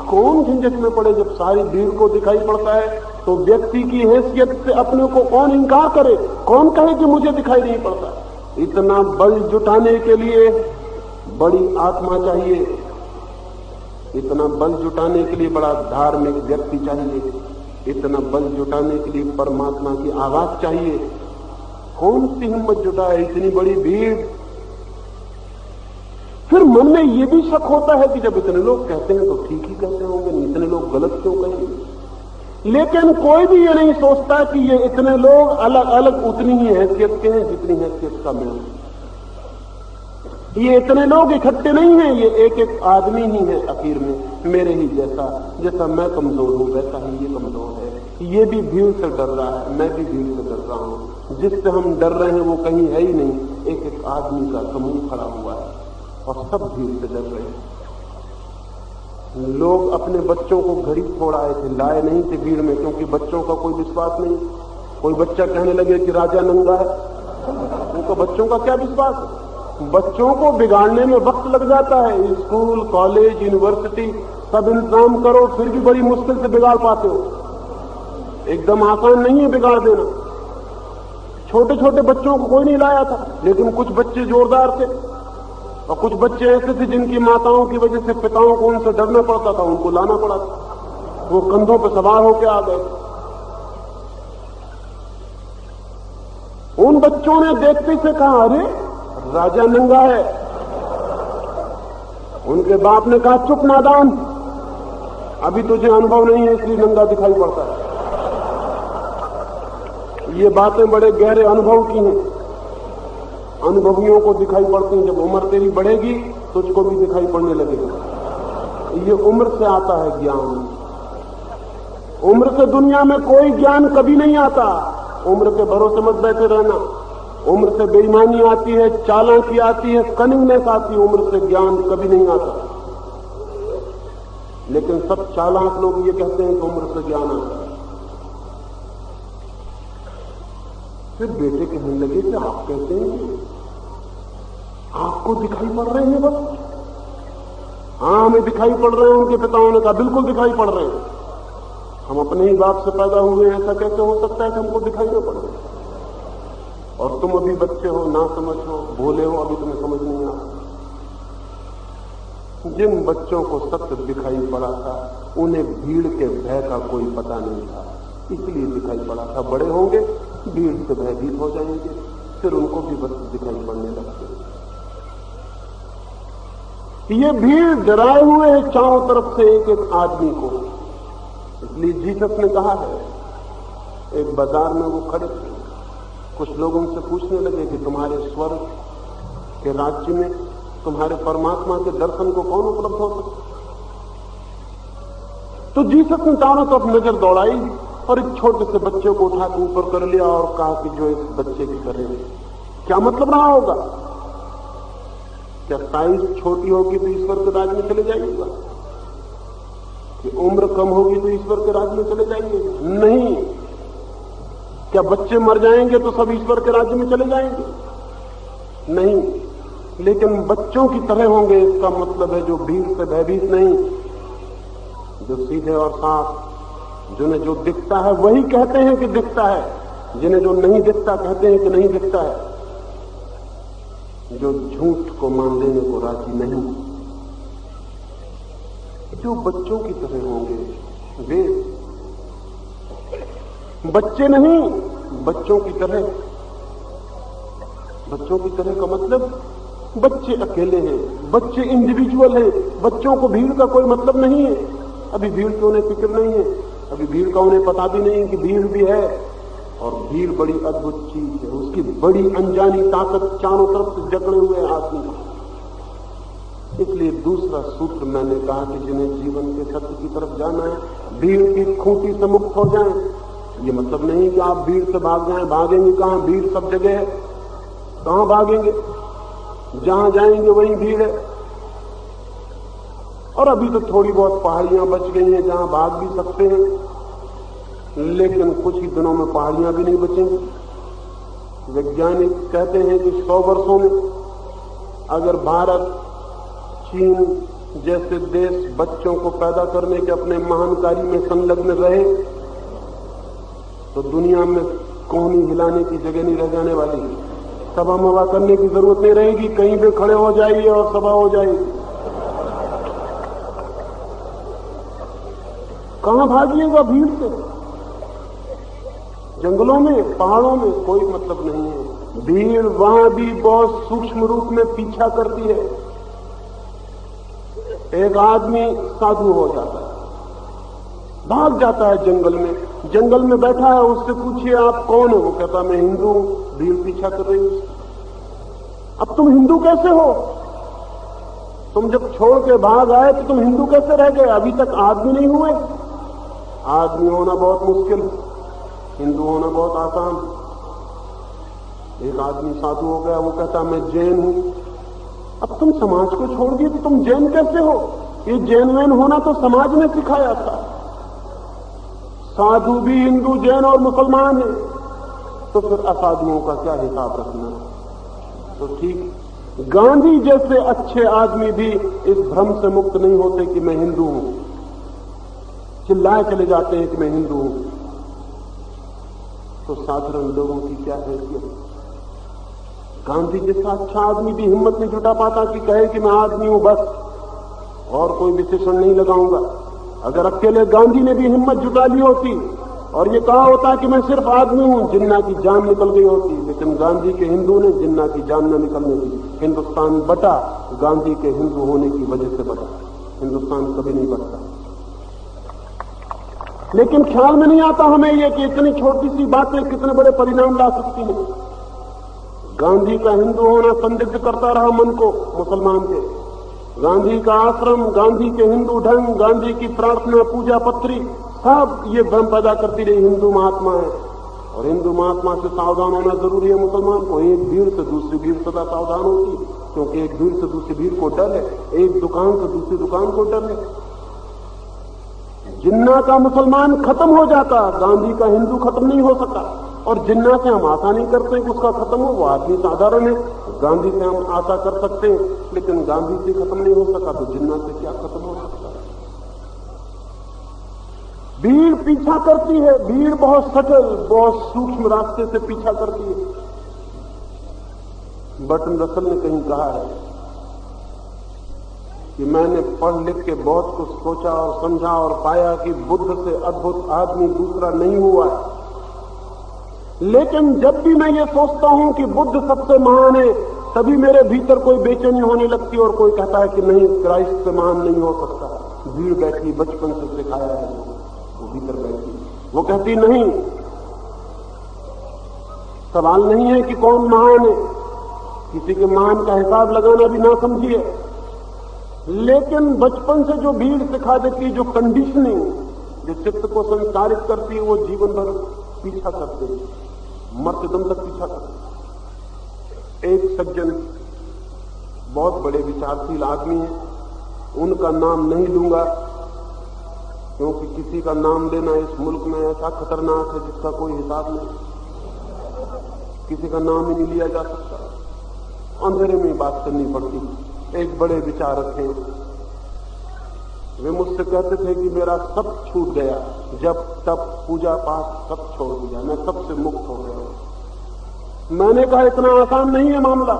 कौन झंझट में पड़े? जब सारी भीड़ को दिखाई पड़ता है तो व्यक्ति की हैसियत से अपने को कौन इंकार करे? कौन कहे कि मुझे दिखाई नहीं पड़ता? इतना बल जुटाने के लिए बड़ी आत्मा चाहिए, इतना बल जुटाने के लिए बड़ा धार्मिक व्यक्ति चाहिए, इतना बल जुटाने के लिए परमात्मा की आवाज चाहिए। कौन सी हिम्मत जुटाए इतनी बड़ी भीड़? फिर मन में यह भी शक होता है कि जब इतने लोग कहते हैं तो ठीक ही कहते होंगे, इतने लोग गलत क्यों कहेंगे? लेकिन कोई भी ये नहीं सोचता कि ये इतने लोग अलग अलग उतनी ही हैसियत के हैं जितनी हैसियत का मैं। ये इतने लोग इकट्ठे नहीं हैं, ये एक एक आदमी ही है आखिर में, मेरे ही जैसा। जैसा मैं कमजोर हूं वैसा ही ये कमजोर है। ये भी भीड़ से डर रहा है, मैं भी भीड़ से डर रहा हूं। जिससे हम डर रहे हैं वो कहीं है ही नहीं, एक एक आदमी का समूह खड़ा हुआ है और सब भीड़ से डर रहे हैं। लोग अपने बच्चों को घड़ी छोड़ आए थे, लाए नहीं थे भीड़ में, क्योंकि बच्चों का कोई विश्वास नहीं। कोई बच्चा कहने लगे कि राजा नंगा है, उनको बच्चों का क्या विश्वास है? बच्चों को बिगाड़ने में वक्त लग जाता है। स्कूल, कॉलेज, यूनिवर्सिटी सब इंतजाम करो, फिर भी बड़ी मुश्किल से बिगाड़ पाते हो। एकदम आसान नहीं है बिगाड़ देना। छोटे छोटे बच्चों को कोई नहीं लाया था, लेकिन कुछ बच्चे जोरदार थे और कुछ बच्चे ऐसे थे जिनकी माताओं की वजह से पिताओं को उनसे डरना पड़ता था, उनको लाना पड़ा था। वो कंधों पर सवार होकर आ गए। उन बच्चों ने देखते से कहा, अरे राजा नंगा है। उनके बाप ने कहा, चुप नादान, अभी तुझे अनुभव नहीं है इसलिए नंगा दिखाई पड़ता है। ये बातें बड़े गहरे अनुभव की हैं। अनुभवियों को दिखाई पड़ती हैं। जब उम्र तेरी बढ़ेगी तुझको भी दिखाई पड़ने लगेगा। ये उम्र से आता है ज्ञान। उम्र से दुनिया में कोई ज्ञान कभी नहीं आता। उम्र के भरोसे मत बैठे रहना। उम्र से बेईमानी आती है, चालाकी आती है, कनिंगनेस आती है। उम्र से ज्ञान कभी नहीं आता। लेकिन सब चालाक लोग ये कहते हैं कि उम्र से ज्ञान आता है। फिर बेटे कहने लगे कि आप कहते हैं आपको दिखाई पड़ रहे हैं बस? हाँ, हमें दिखाई पड़ रहे हैं। उनके पिताओं ने कहा, बिल्कुल दिखाई पड़ रहे हैं। हम अपने ही बाप से पैदा हुए हैं, ऐसा कैसे हो सकता है कि हमको दिखाई न पड़ रहे? और तुम अभी बच्चे हो, ना समझ हो, भोले हो, अभी तुम्हें समझ नहीं आता। जिन बच्चों को सत्य दिखाई पड़ा था उन्हें भीड़ के भय का कोई पता नहीं था, इसलिए दिखाई पड़ा था। बड़े होंगे, भीड़ से भयभीत हो जाएंगे, फिर उनको भी बस दिखाई पड़ने लगते। ये भीड़ डराए हुए है चारों तरफ से एक एक आदमी को। इसलिए जीसस ने कहा है, एक बाजार में वो खड़े थे, कुछ लोग उनसे पूछने लगे कि तुम्हारे स्वर्ग के राज्य में तुम्हारे परमात्मा के दर्शन को कौन उपलब्ध हो सकता? तो जीसस ने चारों तरफ नजर दौड़ाई और एक छोटे से बच्चे को उठा के ऊपर कर लिया और कहा कि जो इस बच्चे की करे। क्या मतलब रहा होगा? क्या साइज छोटी होगी तो ईश्वर के राज्य में चले जाइएगा? कि उम्र कम होगी तो ईश्वर के राज्य में चले जाएंगे? नहीं। क्या बच्चे मर जाएंगे तो सब ईश्वर के राज्य में चले जाएंगे? नहीं। लेकिन बच्चों की तरह होंगे, इसका मतलब है जो भीड़ से भयभीत नहीं, जो सीधे और साफ, जिन्हें जो दिखता है वही कहते हैं कि दिखता है, जिन्हें जो नहीं दिखता कहते हैं कि नहीं दिखता है, जो झूठ को मान लेने को राजी नहीं। जो बच्चों की तरह होंगे वे बच्चे नहीं, बच्चों की तरह। बच्चों की तरह का मतलब बच्चे अकेले हैं, बच्चे इंडिविजुअल हैं, बच्चों को भीड़ का कोई मतलब नहीं है। अभी भीड़ की उन्हें फिक्र नहीं है, अभी भीड़ का उन्हें पता भी नहीं कि भीड़ भी है। और भीड़ बड़ी अद्भुत चीज है, उसकी बड़ी अनजानी ताकत चारों तरफ से जकड़े हुए आदमी। इसलिए दूसरा सूत्र मैंने कहा कि जिन्हें जीवन के सत्य की तरफ जाना है, भीड़ की खूंटी से मुक्त हो जाएं। ये मतलब नहीं कि आप भीड़ से भाग जाएं। भागेंगे कहां? भीड़ सब जगह है। कहां भागेंगे? जहां जाएंगे वहीं भीड़ है। और अभी तो थोड़ी बहुत पहाड़ियां बच गई हैं जहां भाग भी सकते हैं, लेकिन कुछ ही दिनों में पहाड़ियां भी नहीं बचेंगी। वैज्ञानिक कहते हैं कि 100 वर्षों में अगर भारत, चीन जैसे देश बच्चों को पैदा करने के अपने महान कार्य में संलग्न रहे तो दुनिया में कोहनी हिलाने की जगह नहीं रह जाने वाली। सभा मवा करने की जरूरत नहीं रहेगी, कहीं भी खड़े हो जाइए और सभा हो जाएगी। कहां भागिएगा भीड़ से? जंगलों में, पहाड़ों में कोई मतलब नहीं है। भीड़ वहां भी बहुत सूक्ष्म रूप में पीछा करती है। एक आदमी साधु हो जाता है, भाग जाता है जंगल में, जंगल में बैठा है, उससे पूछिए आप कौन हो? वो कहता मैं हिंदू हूं। भीड़ पीछा कर रही है। अब तुम हिंदू कैसे हो? तुम जब छोड़ के भाग आए तो तुम हिंदू कैसे रह गए? अभी तक आदमी नहीं हुए। आदमी होना बहुत मुश्किल, हिंदू होना बहुत आसान। एक आदमी साधु हो गया, वो कहता मैं जैन हूं। अब तुम समाज को छोड़ दिए तो तुम जैन कैसे हो? ये जैन वैन होना तो समाज ने सिखाया था। साधु भी हिंदू, जैन और मुसलमान है। तो फिर असाधुओं का क्या हिसाब रखना। तो ठीक गांधी जैसे अच्छे आदमी भी इस भ्रम से मुक्त नहीं होते कि मैं हिंदू हूं, चिल्लाए चले जाते हैं कि मैं हिंदू हूं। तो साधारण लोगों की क्या हैसियत। गांधी जैसा अच्छा आदमी भी हिम्मत नहीं जुटा पाता कि कहे कि मैं आदमी हूं बस, और कोई विशेषण नहीं लगाऊंगा। अगर अकेले गांधी ने भी हिम्मत जुटा ली होती और ये कहा होता कि मैं सिर्फ आदमी हूं, जिन्ना की जान निकल गई होती। लेकिन गांधी के हिंदू ने जिन्ना की जान न निकलने दी। हिंदुस्तान बटा गांधी के हिंदू होने की वजह से बटा। हिंदुस्तान कभी नहीं बटता। लेकिन ख्याल में नहीं आता हमें ये कि इतनी छोटी सी बातें कितने बड़े परिणाम ला सकती हैं। गांधी का हिंदू होना संदिग्ध करता रहा मन को मुसलमान के। गांधी का आश्रम, गांधी के हिंदू ढंग, गांधी की प्रार्थना, पूजा पत्री, सब ये भ्रम पैदा करती रही हिंदू महात्मा है। और हिंदू महात्मा से सावधान होना जरूरी है मुसलमान को। एक भीड़ से दूसरी भीड़ सदा सावधान होती, क्योंकि एक भीड़ से दूसरी भीड़ को डर है, एक दुकान से दूसरी दुकान को डर है। जिन्ना का मुसलमान खत्म हो जाता, गांधी का हिंदू खत्म नहीं हो सका। और जिन्ना से हम आशा नहीं करते कि उसका खत्म हो, वो आदमी साधारण है। गांधी से हम आशा कर सकते हैं, लेकिन गांधी से खत्म नहीं हो सका तो जिन्ना से क्या खत्म हो सकता है। भीड़ पीछा करती है, भीड़ बहुत सटल, बहुत सूक्ष्म रास्ते से पीछा करती है। बर्टन रसल ने कहीं कहा है कि मैंने पढ़ लिख के बहुत कुछ सोचा और समझा और पाया कि बुद्ध से अद्भुत आदमी दूसरा नहीं हुआ है। लेकिन जब भी मैं ये सोचता हूं कि बुद्ध सबसे महान है, तभी मेरे भीतर कोई बेचैनी होने लगती है और कोई कहता है कि नहीं, क्राइस्ट से महान नहीं हो सकता। भीड़ बैठी, बचपन से सिखाया है, वो भीतर बैठी, वो कहती नहीं, सवाल नहीं है कि कौन महान है, किसी के महान का हिसाब लगाना भी ना समझिए। लेकिन बचपन से जो भीड़ सिखा देती है, जो कंडीशनिंग, जो चित्त को संस्कारित करती है, वो जीवन भर पीछा करते हैं, मरते दम तक पीछा करते। एक सज्जन बहुत बड़े विचारशील आदमी हैं, उनका नाम नहीं लूंगा क्योंकि किसी का नाम लेना इस मुल्क में ऐसा खतरनाक है जिसका कोई हिसाब नहीं। किसी का नाम ही नहीं लिया जा सकता, अंधेरे में बात करनी पड़ती। एक बड़े विचारक हैं, वे मुझसे कहते थे कि मेरा सब छूट गया, जब तब पूजा पाठ सब छोड़ दिया, मैं सबसे मुक्त हो गया। मैंने कहा इतना आसान नहीं है मामला,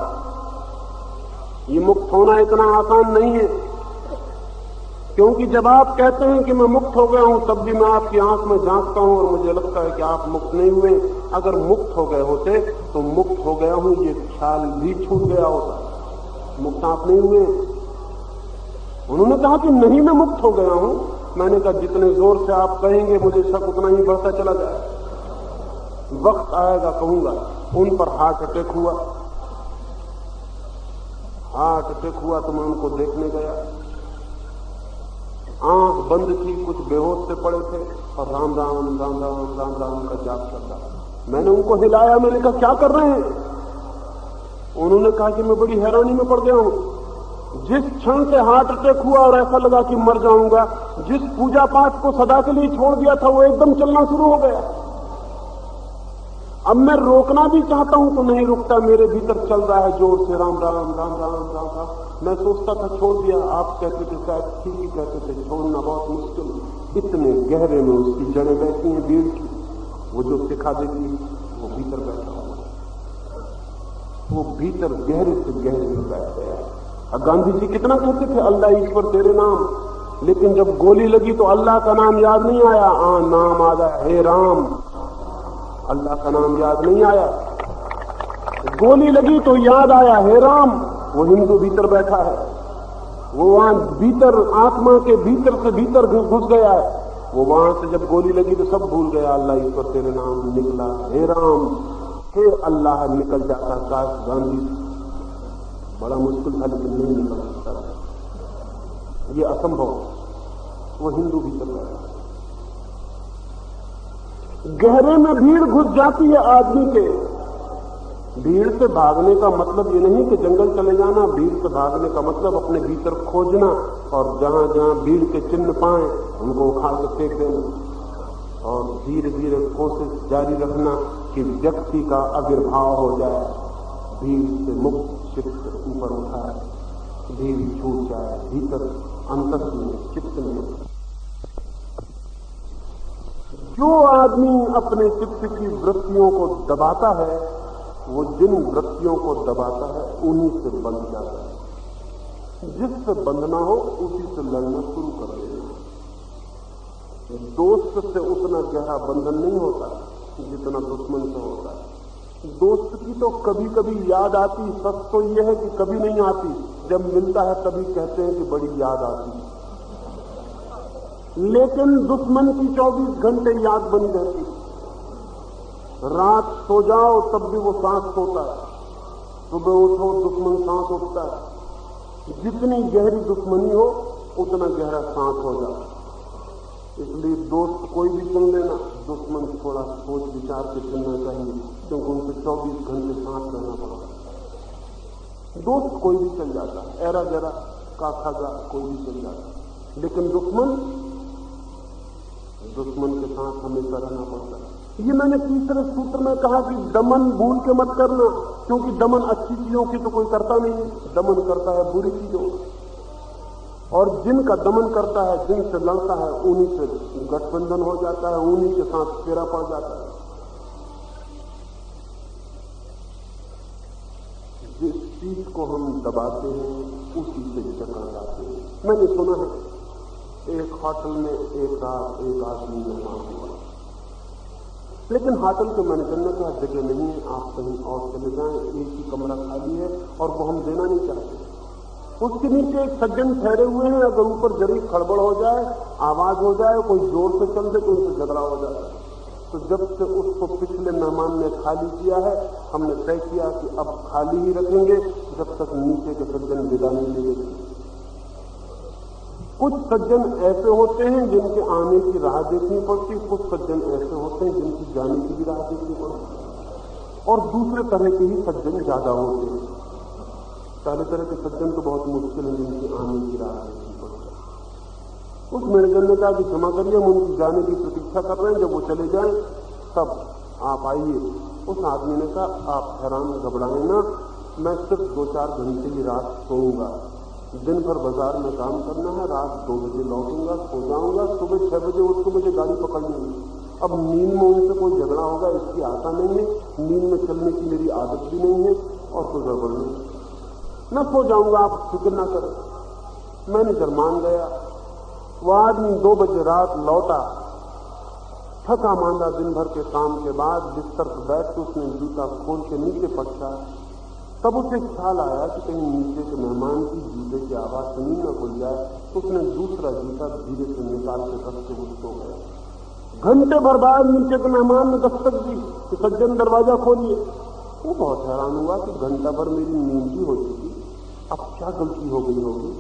ये मुक्त होना इतना आसान नहीं है, क्योंकि जब आप कहते हैं कि मैं मुक्त हो गया हूं, तब भी मैं आपकी आंख में झांकता हूं और मुझे लगता है कि आप मुक्त नहीं हुए। अगर मुक्त हो गए होते तो मुक्त हो गया हूं ये ख्याल भी छूट गया होता, मुक्त आप नहीं हुए। उन्होंने कहा कि नहीं, मैं मुक्त हो गया हूं। मैंने कहा जितने जोर से आप कहेंगे मुझे शक उतना ही बढ़ता चला जाए। वक्त आएगा कहूंगा। उन पर हार्ट अटैक हुआ। हार्ट अटैक हुआ तो मैं उनको देखने गया। आंख बंद थी, कुछ बेहोश से पड़े थे और राम राम राम राम राम राम का जाप करता। मैंने उनको हिलाया, मैंने कहा क्या कर रहे हैं? उन्होंने कहा कि मैं बड़ी हैरानी में पड़ गया हूं। जिस क्षण से हार्ट अटैक हुआ और ऐसा लगा कि मर जाऊंगा, जिस पूजा पाठ को सदा के लिए छोड़ दिया था वो एकदम चलना शुरू हो गया। अब मैं रोकना भी चाहता हूं तो नहीं रुकता, मेरे भीतर चल रहा है जोर से राम राम राम राम राम राम। मैं सोचता था छोड़ दिया, आप कहते थे शायद ठीक ही कहते थे, छोड़ना बहुत मुश्किल। इतने गहरे में उसकी जड़ें बैठी हैं भीड़ की, वो जो सिखा देती वो भीतर बैठा हुआ, वो भीतर गहरे से गहरे में बैठ गया। अब गांधी जी कितना कहते थे अल्लाह ईश्वर तेरे नाम, लेकिन जब गोली लगी तो अल्लाह का नाम याद नहीं आया। नाम आ गया हे राम, अल्लाह का नाम याद नहीं आया। गोली लगी तो याद आया हे राम। वो हिंदू भीतर बैठा है, वो वहां भीतर आत्मा के भीतर से भीतर घुस गया है। वो वहां से जब गोली लगी तो सब भूल गया, अल्लाह ईश्वर तेरे नाम निकला हे राम, हे अल्लाह निकल जाता। काश गांधी, बड़ा मुश्किल था लेकिन नहीं निकल सकता, ये असंभव। वो हिंदू भीतर बैठा। गहरे में भीड़ घुस जाती है आदमी के। भीड़ से भागने का मतलब ये नहीं कि जंगल चले जाना, भीड़ से भागने का मतलब अपने भीतर खोजना और जहां जहां भीड़ के चिन्ह पाए उनको उखाड़ के फेंक देना और धीरे धीरे कोशिश जारी रखना कि व्यक्ति का आविर्भाव हो जाए, भीड़ से मुक्त चित्त ऊपर उठाए, भीड़ छूट जाए, भीतर अंतर में चित्त में। जो आदमी अपने चित्त की वृत्तियों को दबाता है, वो जिन वृत्तियों को दबाता है उन्हीं से बंध जाता है। जिससे बंधना हो उसी से लड़ना शुरू कर देना। दोस्त से उतना गहरा बंधन नहीं होता जितना दुश्मन से होता है। दोस्त की तो कभी कभी याद आती, सच तो यह है कि कभी नहीं आती। जब मिलता है तभी कहते हैं कि बड़ी याद आती, लेकिन दुश्मन की 24 घंटे याद बनी रहती। रात सो जाओ तब भी वो सांस सोता है, सुबह उठो दुश्मन सांस उठता है। जितनी गहरी दुश्मनी हो उतना गहरा सांस हो जाए। इसलिए दोस्त कोई भी चुन लेना, दुश्मन थोड़ा सोच विचार के चुनना चाहिए, क्योंकि उनसे 24 घंटे सांस रहना पड़ता। दोस्त कोई भी चल जाता, ऐरा जरा का खाजा कोई भी चल जाता, लेकिन दुश्मन के साथ हमेशा रहना पड़ता है। ये मैंने तीसरे सूत्र में कहा कि दमन भूल के मत करना, क्योंकि दमन अच्छी चीजों की तो कोई करता नहीं, दमन करता है बुरी चीजों। और जिनका दमन करता है, जिनसे लड़ता है, उन्हीं से गठबंधन हो जाता है, उन्हीं के साथ फेरा पड़ जाता है। जिस चीज को हम दबाते हैं उसी से जकड़ जाते हैं। मैंने सुना है एक होटल में एक रात एक आदमी मेहमान हुआ, लेकिन होटल के मैनेजर ने कहा जगह नहीं है, आप कहीं और चले जाएं, एक ही कमरा खाली है और वो हम देना नहीं चाहते। उसके नीचे एक सज्जन ठहरे हुए हैं, अगर ऊपर जरी खड़बड़ हो जाए, आवाज हो जाए, कोई जोर से चल दे तो उनसे झगड़ा हो जाता है। तो जब से उसको पिछले मेहमान ने खाली किया है, हमने तय किया कि अब खाली ही रखेंगे जब तक नीचे के सज्जन विदा नहीं लेंगे। कुछ सज्जन ऐसे होते हैं जिनके आने की राह देखनी पड़ती, कुछ सज्जन ऐसे होते हैं जिनकी जाने की भी राह देखनी पड़ती, और दूसरे तरह के ही सज्जन ज्यादा होते हैं। पहले तरह के सज्जन तो बहुत मुश्किल है जिनकी आने की राह देखनी पड़ती। उस मैनेजर ने कहा कि क्षमा करिए, हम उनकी जाने की प्रतीक्षा कर रहे हैं, जब वो चले जाएं तब आप आइए। उस आदमी ने कहा आप हैरान घबराएं ना, मैं सिर्फ 2-4 घंटे की रात सोऊंगा, दिन भर बाजार में काम करना है, रात 2 बजे लौटूंगा, सो जाऊंगा, सुबह 6 बजे उठ के मुझे गाड़ी पकड़नी है। अब नींद में उनसे कोई झगड़ा होगा इसकी आशा नहीं है, नींद में चलने की मेरी आदत भी नहीं है, और कोई गड़बड़ नहीं, मैं सो जाऊंगा, आप फिक्र ना करें। मैनेजर मान गया। वह आदमी 2 बजे रात लौटा, थका मांदा दिन भर के काम के बाद बिस्तर पर बैठ के उसने जूता खोल के नीचे पटका। तब उसे ख्याल आया कि कहीं नीचे के मेहमान की जूते की आवाज सुनी न खुल जाए, तो उसने दूसरा जूता धीरे से निकाल के रख के सो गया। घंटे भर बाद नीचे के मेहमान ने दस्तक दी कि सज्जन दरवाजा खोलिए। वो बहुत हैरान हुआ कि घंटा भर मेरी नींद भी हो चुकी, अब क्या गलती हो गई होगी।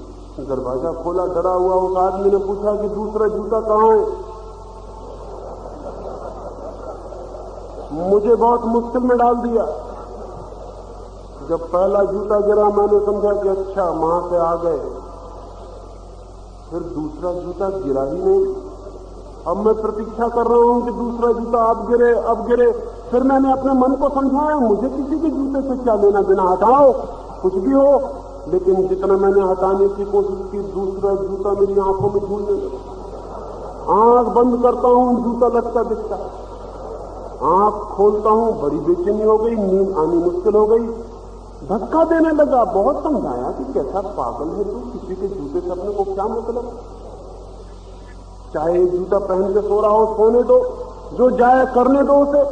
दरवाजा खोला, डरा हुआ उस आदमी ने पूछा कि दूसरा जूता कहां है। मुझे बहुत मुश्किल में डाल दिया। जब पहला जूता गिरा मैंने समझा कि अच्छा वहां से आ गए, फिर दूसरा जूता गिरा ही नहीं। अब मैं प्रतीक्षा कर रहा हूं कि दूसरा जूता अब गिरे अब गिरे। फिर मैंने अपने मन को समझाया मुझे किसी के जूते से क्या लेना देना, हटाओ कुछ भी हो। लेकिन जितना मैंने हटाने की कोशिश की, दूसरा जूता मेरी आंखों में झूलने लगा। आंख बंद करता हूं, जूता लगता दिखता, आंख खोलता हूं, बड़ी बेचैनी हो गई, नींद आनी मुश्किल हो गई, धक्का देने लगा। बहुत समझाया कि कैसा पागल है तू, किसी के जूते से अपने को क्या मतलब, चाहे जूता पहन के सो रहा हो सोने दो, जो जाए करने दो उसे।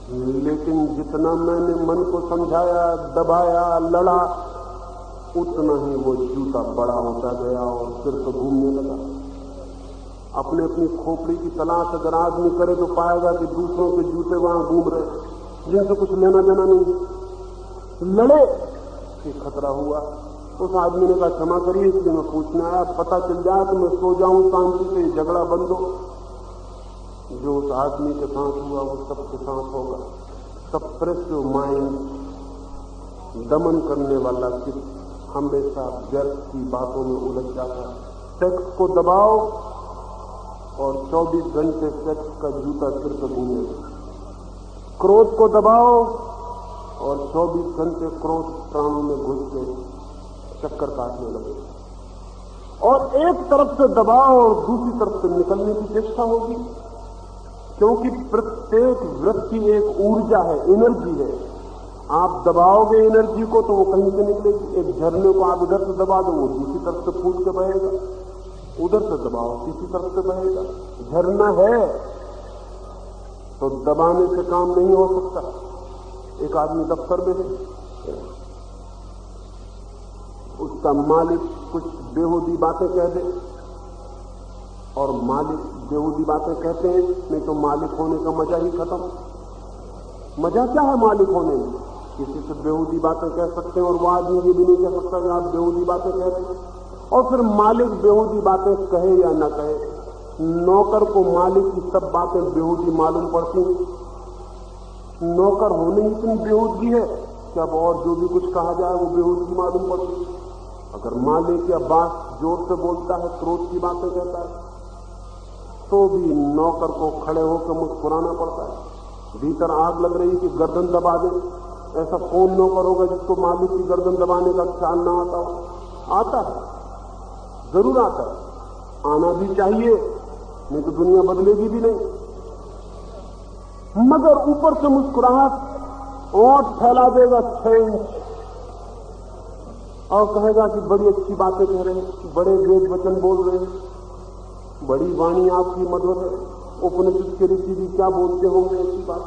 लेकिन जितना मैंने मन को समझाया, दबाया, लड़ा, उतना ही वो जूता बड़ा होता गया और सिर पर घूमने लगा। अपने अपनी खोपड़ी की तलाश अगर आदमी करे तो पाएगा कि दूसरों के जूते वहां घूम रहे जिनसे कुछ लेना देना नहीं। लड़े कि खतरा हुआ। उस आदमी ने कहा क्षमा करिए, इसलिए मैं पूछने आया, पता चल जाए तो मैं सो जाऊं शांति से, झगड़ा बंद हो। जो उस आदमी के साथ हुआ वो सबके साथ होगा। सप्रेसिव माइंड, दमन करने वाला चित्त हमेशा व्यर्थ की बातों में उलझ जाता है। सेक्स को दबाओ, और 24 घंटे सेक्स का जूता सिर पर घूमेगा। क्रोध को दबाओ और 24 घंटे क्रोध प्राणों में घुस के चक्कर काटने लगे। और एक तरफ से दबाओ और दूसरी तरफ से निकलने की चेष्टा होगी, क्योंकि प्रत्येक वृत्ति एक ऊर्जा है, एनर्जी है। आप दबाओगे एनर्जी को तो वो कहीं से निकलेगी। एक झरने को आप इधर से दबा दो, वो दूसरी तरफ से फूट के बहेगा, उधर से दबाओ तीसरी तरफ से बहेगा। झरना है तो दबाने से काम नहीं हो सकता। एक आदमी दफ्तर में है, उसका मालिक कुछ बेहूदी बातें कह दे, और मालिक बेहूदी बातें कहते हैं, नहीं तो मालिक होने का मजा ही खत्म। मजा क्या है मालिक होने में? किसी से बेहूदी बातें कह सकते हैं और वो आदमी ये भी नहीं कह सकता कि आप बेहूदी बातें कह रहे हैं। और फिर मालिक बेहूदी बातें कहे या न कहे, नौकर को मालिक की सब बातें बेहूदी मालूम पड़ती हैं। नौकर होने ही इतनी बेहूदगी है कि अब और जो भी कुछ कहा जाए वो बेहूदगी मालूम पड़ती है। अगर मालिक या बात जोर से बोलता है, क्रोध की बातें कहता है, तो भी नौकर को खड़े होकर मुस्कुराना पड़ता है। भीतर आग लग रही कि गर्दन दबा दे। ऐसा कौन नौकर होगा जिसको मालिक की गर्दन दबाने का ख्याल ना आता हो? आता है, जरूर आता है, आना भी चाहिए, नहीं तो दुनिया बदलेगी भी नहीं। मगर ऊपर से मुस्कुराहट ओंठ फैला देगा 6 इंच और कहेगा कि बड़ी अच्छी बातें कह रहे हैं, बड़े वेद वचन बोल रहे हैं, बड़ी वाणी आपकी मधुर है, उपनिषद के ऋषि भी क्या बोलते होंगे ऐसी बात।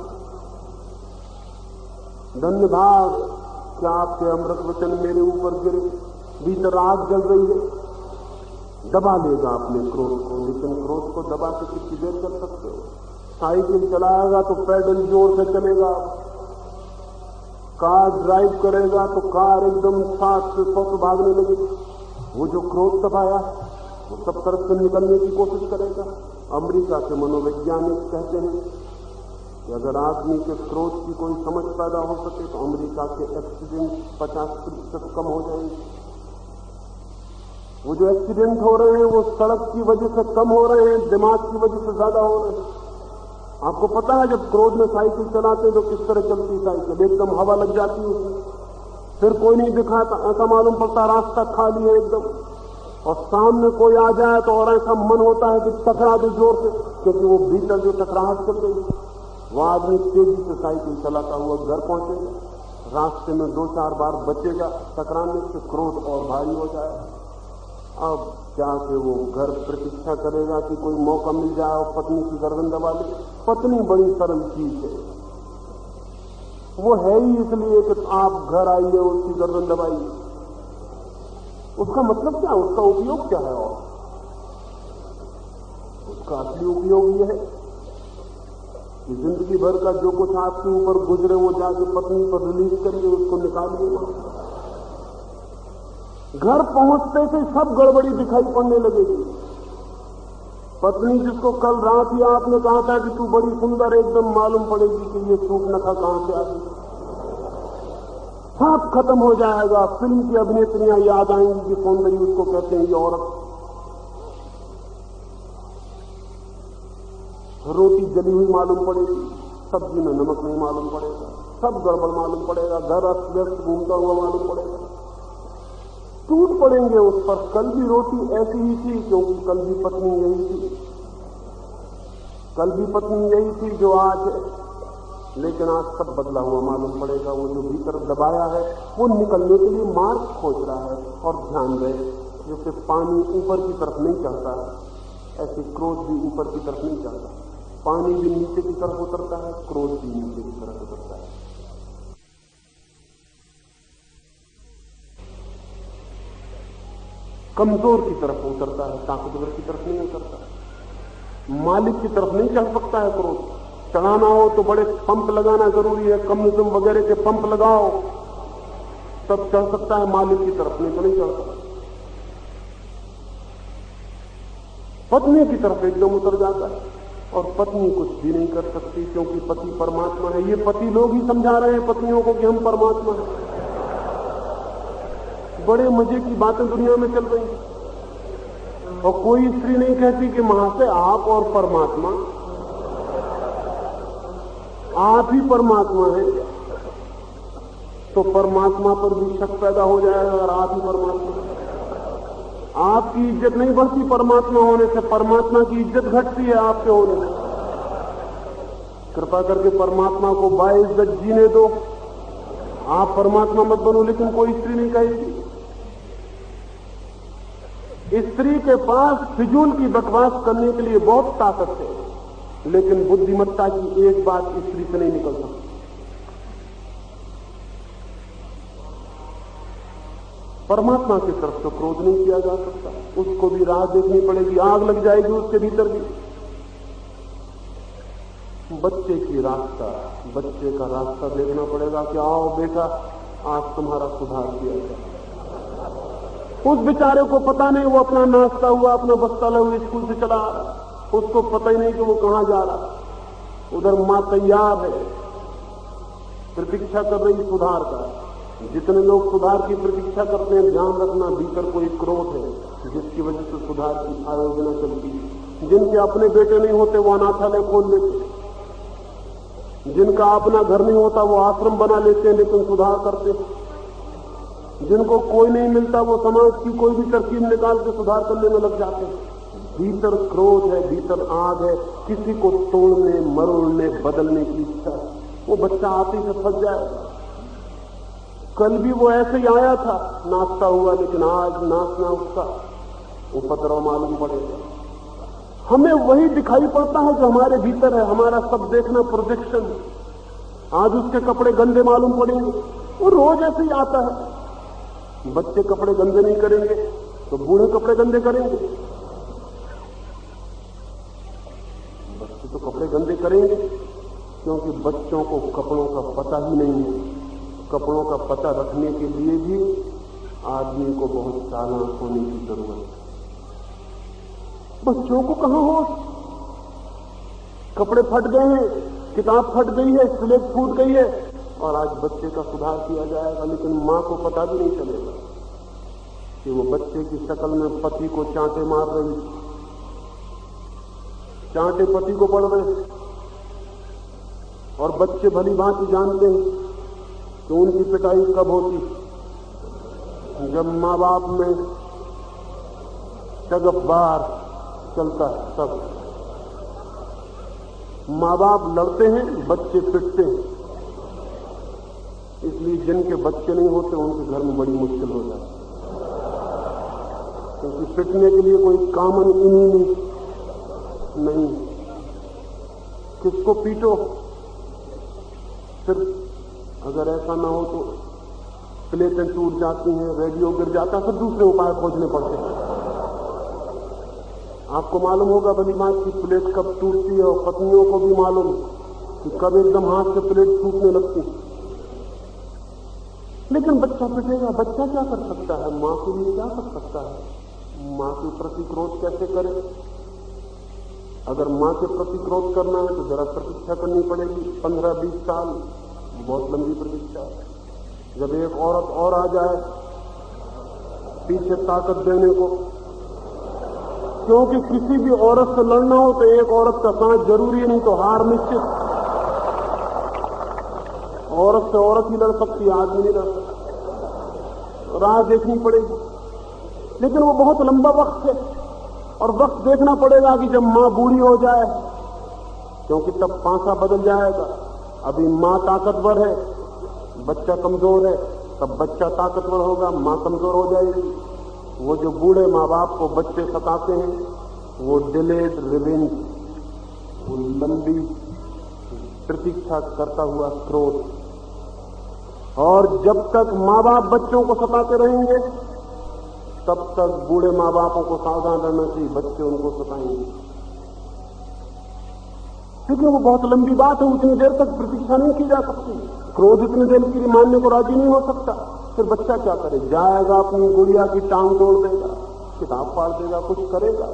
धन्य भाग क्या आपके अमृत वचन मेरे ऊपर गिरे। भीतर आग जल रही है, दबा लेगा अपने क्रोध को, लेकिन क्रोध को दबा के कितनी देर चल सकते हो? साइकिल चलाएगा तो पैडल जोर से चलेगा, कार ड्राइव करेगा तो कार एकदम 60 से 100 भागने लगेगी। वो जो क्रोध दबाया वो सब तरफ से निकलने की कोशिश करेगा। अमेरिका के मनोवैज्ञानिक कहते हैं कि अगर आदमी के क्रोध की कोई समझ पैदा हो सके तो अमेरिका के एक्सीडेंट 50% कम हो जाएंगे। वो जो एक्सीडेंट हो रहे हैं वो सड़क की वजह से कम हो रहे हैं, दिमाग की वजह से ज्यादा हो रहे हैं। आपको पता है जब क्रोध में साइकिल चलाते हैं तो किस तरह चलती है साइकिल? एकदम हवा लग जाती है, फिर कोई नहीं दिखाता, ऐसा मालूम पड़ता रास्ता खाली है एकदम, और सामने कोई आ जाए तो और ऐसा मन होता है कि टकरा दे जोर से, क्योंकि वो भीतर जो टकराहट चल रही है। वो आदमी तेजी से साइकिल चलाता हुआ घर पहुंचेगा, रास्ते में 2-4 बार बचेगा टकराने से, क्रोध और भारी हो जाए। अब जाके वो घर प्रतीक्षा करेगा कि कोई मौका मिल जाए और पत्नी की गर्दन दबा ले। पत्नी बड़ी सरल चीज है, वो है ही इसलिए कि आप घर आइए उसकी गर्दन दबाइए। उसका मतलब क्या, उसका उपयोग क्या है? और उसका असली उपयोग यह है कि जिंदगी भर का जो कुछ आपके ऊपर गुजरे वो जाके पत्नी पर रिलीज करिए, उसको निकालिए। घर पहुंचते से सब गड़बड़ी दिखाई पड़ने लगेगी। पत्नी जिसको कल रात ही आपने कहा था कि तू बड़ी सुंदर, एकदम मालूम पड़ेगी कि ये सूप नखा कहां से आ गई। सब खत्म हो जाएगा। फिल्म की अभिनेत्रियां याद आएंगी कि सौंदर्य उसको कहते हैं ये औरत। रोटी जली हुई मालूम पड़ेगी, सब्जी में नमक नहीं मालूम पड़ेगा, सब गड़बड़ मालूम पड़ेगा, घर अस्त व्यस्त घूमता हुआ मालूम पड़ेगा। टूट पड़ेंगे उस पर। कल भी रोटी ऐसी ही थी क्योंकि कल भी पत्नी यही थी, कल भी पत्नी यही थी जो आज है, लेकिन आज सब बदला हुआ मालूम पड़ेगा। वो जो भीतर दबाया है वो निकलने के लिए मार्ग खोज रहा है। और ध्यान रहे, जैसे पानी ऊपर की तरफ नहीं चढ़ता ऐसे क्रोध भी ऊपर की तरफ नहीं चढ़ता। पानी भी नीचे की तरफ उतरता है, क्रोध भी नीचे की तरफ उतरता है। कमजोर की तरफ उतरता है, ताकतवर की तरफ नहीं उतरता। मालिक की तरफ नहीं चढ़ सकता है क्रोध। चढ़ाना हो तो बड़े पंप लगाना जरूरी है, कम्युनिज्म वगैरह के पंप लगाओ तब चढ़ सकता है मालिक की तरफ, नहीं तो नहीं चढ़ सकता। पत्नी की तरफ एकदम उतर जाता है और पत्नी कुछ भी नहीं कर सकती क्योंकि पति परमात्मा है। ये पति लोग ही समझा रहे हैं पत्नियों को कि हम परमात्मा हैं। बड़े मजे की बातें दुनिया में चल रही हैं। और कोई स्त्री नहीं कहती कि महाशय आप और परमात्मा, आप ही परमात्मा हैं, तो परमात्मा पर भी शक पैदा हो जाएगा। अगर आप ही परमात्मा, आपकी इज्जत नहीं बढ़ती परमात्मा होने से, परमात्मा की इज्जत घटती है आपके होने से। कृपा करके परमात्मा को बाइज्जत जीने दो, आप परमात्मा मत बनो। लेकिन कोई स्त्री नहीं कहेगी। स्त्री के पास फिजूल की बकवास करने के लिए बहुत ताकत है, लेकिन बुद्धिमत्ता की एक बात स्त्री से नहीं निकल सकती। परमात्मा की तरफ से क्रोध नहीं किया जा सकता, उसको भी राह देखनी पड़ेगी, आग लग जाएगी उसके भीतर भी। बच्चे का रास्ता देखना पड़ेगा कि आओ बेटा आज तुम्हारा सुधार किया जाए। उस बेचारे को पता नहीं, वो अपना नाश्ता हुआ, अपना बस्ता हुआ स्कूल से चला आ रहा, उसको पता ही नहीं कि वो कहां जा रहा। उधर मां तैयार है, प्रतीक्षा कर रही सुधार का। जितने लोग सुधार की प्रतीक्षा करते हैं, ध्यान रखना भीतर कोई क्रोध है जिसकी वजह से सुधार की आयोजना चलती है। जिनके अपने बेटे नहीं होते वो अनाथालय खोल लेते, जिनका अपना घर नहीं होता वो आश्रम बना लेते हैं, लेकिन सुधार करते। जिनको कोई नहीं मिलता वो समाज की कोई भी तरकीब निकाल के सुधार करने में लग जाते हैं। भीतर क्रोध है, भीतर आग है, किसी को तोड़ने मरोड़ने बदलने की इच्छा है। वो बच्चा आते से फंस जाएगा। कल भी वो ऐसे ही आया था, नाश्ता हुआ, लेकिन आज नाचना उसका उपद्रव मालूम पड़ेगा। हमें वही दिखाई पड़ता है जो हमारे भीतर है। हमारा सब देखना प्रोजेक्शन। आज उसके कपड़े गंदे मालूम पड़ेंगे, वो रोज ऐसे ही आता है। बच्चे कपड़े गंदे नहीं करेंगे तो बूढ़े कपड़े गंदे करेंगे। बच्चे तो कपड़े गंदे करेंगे क्योंकि बच्चों को कपड़ों का पता ही नहीं है। कपड़ों का पता रखने के लिए भी आदमी को बहुत चालाक होने की जरूरत है। बच्चों को कहां होश? कपड़े फट गए हैं, किताब फट गई है, स्लेट फूट गई है और आज बच्चे का सुधार किया जाएगा, लेकिन मां को पता भी नहीं चलेगा कि वो बच्चे की शक्ल में पति को चांटे मार रही, चांटे पति को पड़ रहे। और बच्चे भली भांति जानते हैं तो उनकी पिटाई कब होती? जब मां बाप में शगफबार चलता है तब। मां बाप लड़ते हैं, बच्चे पिटते हैं। इसलिए जिनके बच्चे नहीं होते उनके घर में बड़ी मुश्किल हो जाती है, क्योंकि पिटने के लिए कोई कॉमन इनिमी नहीं। किसको पीटो? सिर्फ अगर ऐसा ना हो तो प्लेटें टूट जाती हैं, रेडियो गिर जाता है, फिर दूसरे उपाय खोजने पड़ते हैं। आपको मालूम होगा भली बात की प्लेट कब टूटती है, और पत्नियों को भी मालूम कि कब एकदम हाथ से प्लेट टूटने लगती। लेकिन बच्चा पिटेगा, बच्चा क्या कर सकता है? मां के लिए क्या कर सकता है? मां के प्रति क्रोध कैसे करे? अगर मां के प्रति क्रोध करना है तो जरा प्रतीक्षा करनी पड़ेगी, 15-20 साल, बहुत लंबी प्रतीक्षा है। जब एक औरत और आ जाए पीछे ताकत देने को, क्योंकि किसी भी औरत से लड़ना हो तो एक औरत का साथ जरूरी है, नहीं तो हार निश्चित। औरत से औरत ही लड़ सकती है, आदमी नहीं लड़ सकता। राह देखनी पड़ेगी, लेकिन वो बहुत लंबा वक्त है। और वक्त देखना पड़ेगा कि जब मां बूढ़ी हो जाए, क्योंकि तब पांसा बदल जाएगा। अभी मां ताकतवर है, बच्चा कमजोर है, तब बच्चा ताकतवर होगा, मां कमजोर हो जाएगी। वो जो बूढ़े मां बाप को बच्चे सताते हैं वो डिलेड रिवेंज, वो लंबी प्रतीक्षा करता हुआ क्रोध। और जब तक मां बाप बच्चों को सताते रहेंगे तब तक बूढ़े मां बापों को सावधान रहना चाहिए, बच्चे उनको सताएंगे। क्योंकि वो बहुत लंबी बात है, उतनी देर तक प्रतीक्षा नहीं की जा सकती। क्रोध इतनी देर के लिए मानने को राजी नहीं हो सकता। फिर बच्चा क्या करे? जाएगा अपनी गुड़िया की टांग तोड़ देगा, किताब फाड़ देगा, कुछ करेगा।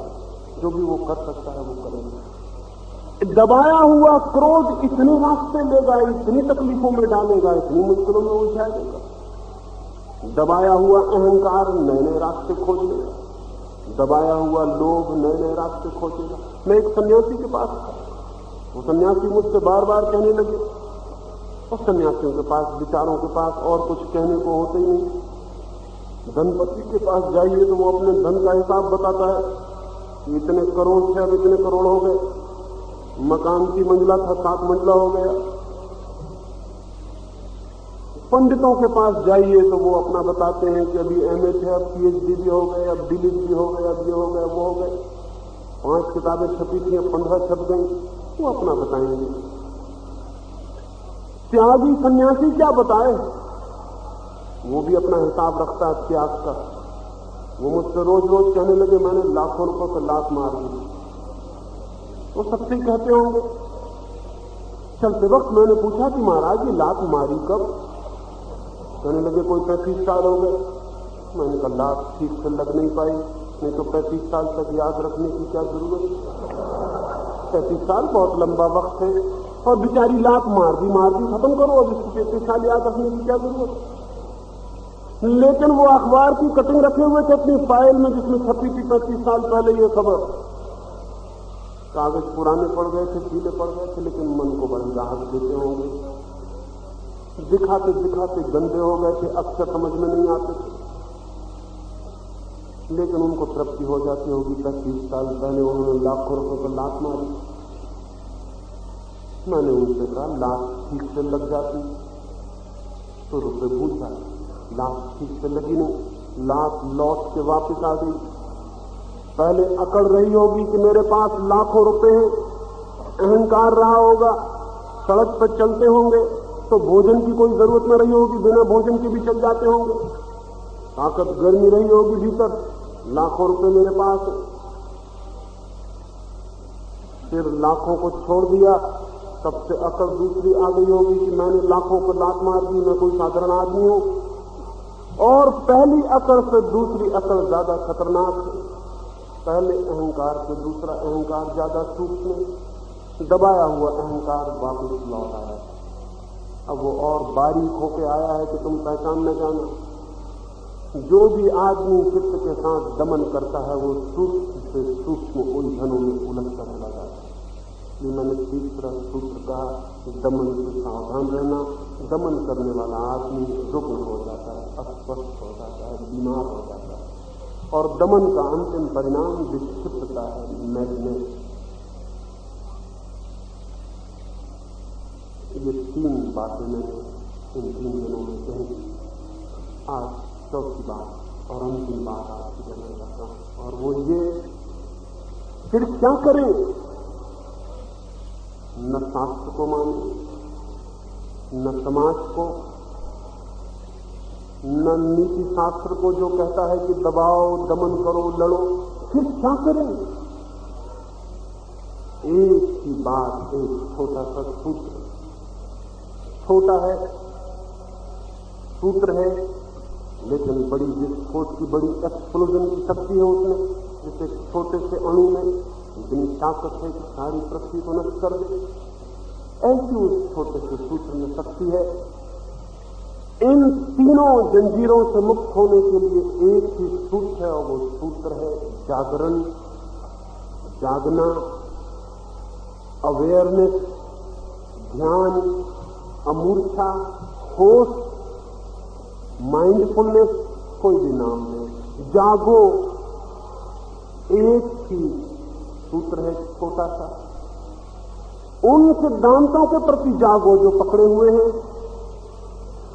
जो भी वो कर सकता है वो करेगा। दबाया हुआ क्रोध इतने रास्ते लेगा, इतनी तकलीफों में डालेगा, इतनी मुश्किलों में उलझा देगा। दबाया हुआ अहंकार नए नए रास्ते खोज लेगा। दबाया हुआ लोभ नए नए रास्ते खोजेगा। मैं एक सन्यासी के पास था, वो सन्यासी मुझसे बार बार कहने लगे, और सन्यासियों के पास, विचारों के पास और कुछ कहने को होते ही नहीं। धनपति के पास जाइए तो वो अपने धन का हिसाब बताता है, इतने करोड़ थे अब इतने करोड़ हो गए, मकान की मंजिला था 7 मंजिला हो गया। पंडितों के पास जाइए तो वो अपना बताते हैं कि अभी एमए थे, अब पीएचडी भी हो गए, अब डीलिट भी हो गए, अब ये हो गए, वो हो गए, 5 किताबें छपी थी, अब 15 छप गई, वो अपना बताएंगे। त्यागी सन्यासी क्या बताए, वो भी अपना हिसाब रखता है त्याग का। वो मुझसे रोज रोज कहने लगे मैंने लाखों रुपए को लात मार दी। वो सबसे कहते होंगे। चलते वक्त मैंने पूछा कि महाराज ये लात मारी कब? कहने लगे कोई 35 साल हो गए। मैंने कहा लात ठीक से लग नहीं पाई, नहीं तो 35 साल तक याद रखने की क्या जरूरत? 35 साल बहुत लंबा वक्त है, और बेचारी लात मार दी खत्म करो, अब इसको 35 साल याद रखने की क्या जरूरत? लेकिन वो अखबार की कटिंग रखे हुए थे अपनी फाइल में जिसमें छपी थी 35 साल पहले ये खबर। कागज पुराने पड़ गए थे, पीले पड़ गए थे, लेकिन मन को बड़ी राहत देते होंगे। दिखाते दिखाते गंदे हो गए थे, अक्सर समझ में नहीं आते थे, लेकिन उनको तृप्ति हो जाती होगी। 35 साल पहले उन्होंने लाखों रुपए को लात मारी। मैंने उनसे कहा लात ठीक से लग जाती तो रुपए भूल जाते, लात ठीक से लगी नहीं, लात लौट के वापस आ गई। पहले अकड़ रही होगी कि मेरे पास लाखों रुपए हैं, अहंकार रहा होगा, सड़क पर चलते होंगे तो भोजन की कोई जरूरत न रही होगी, बिना भोजन के भी चल जाते होंगे, ताकत गर्मी रही होगी भीतर, लाखों रुपए मेरे पास है। फिर लाखों को छोड़ दिया, तब से अकड़ दूसरी आ गई होगी कि मैंने लाखों को लात मार दी, मैं कोई साधारण आदमी हूं। और पहली अकड़ से दूसरी अकड़ ज्यादा खतरनाक है। पहले अहंकार से दूसरा अहंकार ज्यादा सूक्ष्म, दबाया हुआ अहंकार वापस लौट आया। अब वो और बारीक होके आया है कि तुम पहचान न जाना। जो भी आदमी चित्त के साथ दमन करता है वो सूक्ष्म से सूक्ष्म उलझनों में उलझता चला जाता है। इसलिए मैंने तीसरा सूत्र कहा, दमन से सावधान रहना। दमन करने वाला आदमी रुग्ण हो जाता है, अस्वस्थ हो जाता है, बीमार हो जाता है, और दमन का अंतिम परिणाम विक्षिप्तता है, मैग्नेट। ये 3 बातें मैंने इन 3 दिनों में कही। आज चौथी बात और अंतिम बात आपकी कहना चाहता हूं, और वो ये, फिर क्या करें? न शास्त्र को माने, न समाज को, न नीति शास्त्र को जो कहता है कि दबाओ, दमन करो, लड़ो। फिर क्या करें? एक ही बात, एक छोटा सा सूत्र, छोटा है, सूत्र है, लेकिन बड़ी विस्फोट की, बड़ी एक्सप्लोजन की शक्ति है उसमें। जैसे छोटे से अणु में इतनी ताकत है कि सारी पृथ्वी को नष्ट कर दे, ऐसी उस छोटे से सूत्र में शक्ति है। इन तीनों जंजीरों से मुक्त होने के लिए एक ही सूत्र है, और वो सूत्र है जागरण, जागना, अवेयरनेस, ध्यान, अमूर्छा, होश, माइंडफुलनेस, कोई भी नाम दे, जागो। एक ही सूत्र है छोटा सा। उन सिद्धांतों के प्रति जागो जो पकड़े हुए हैं,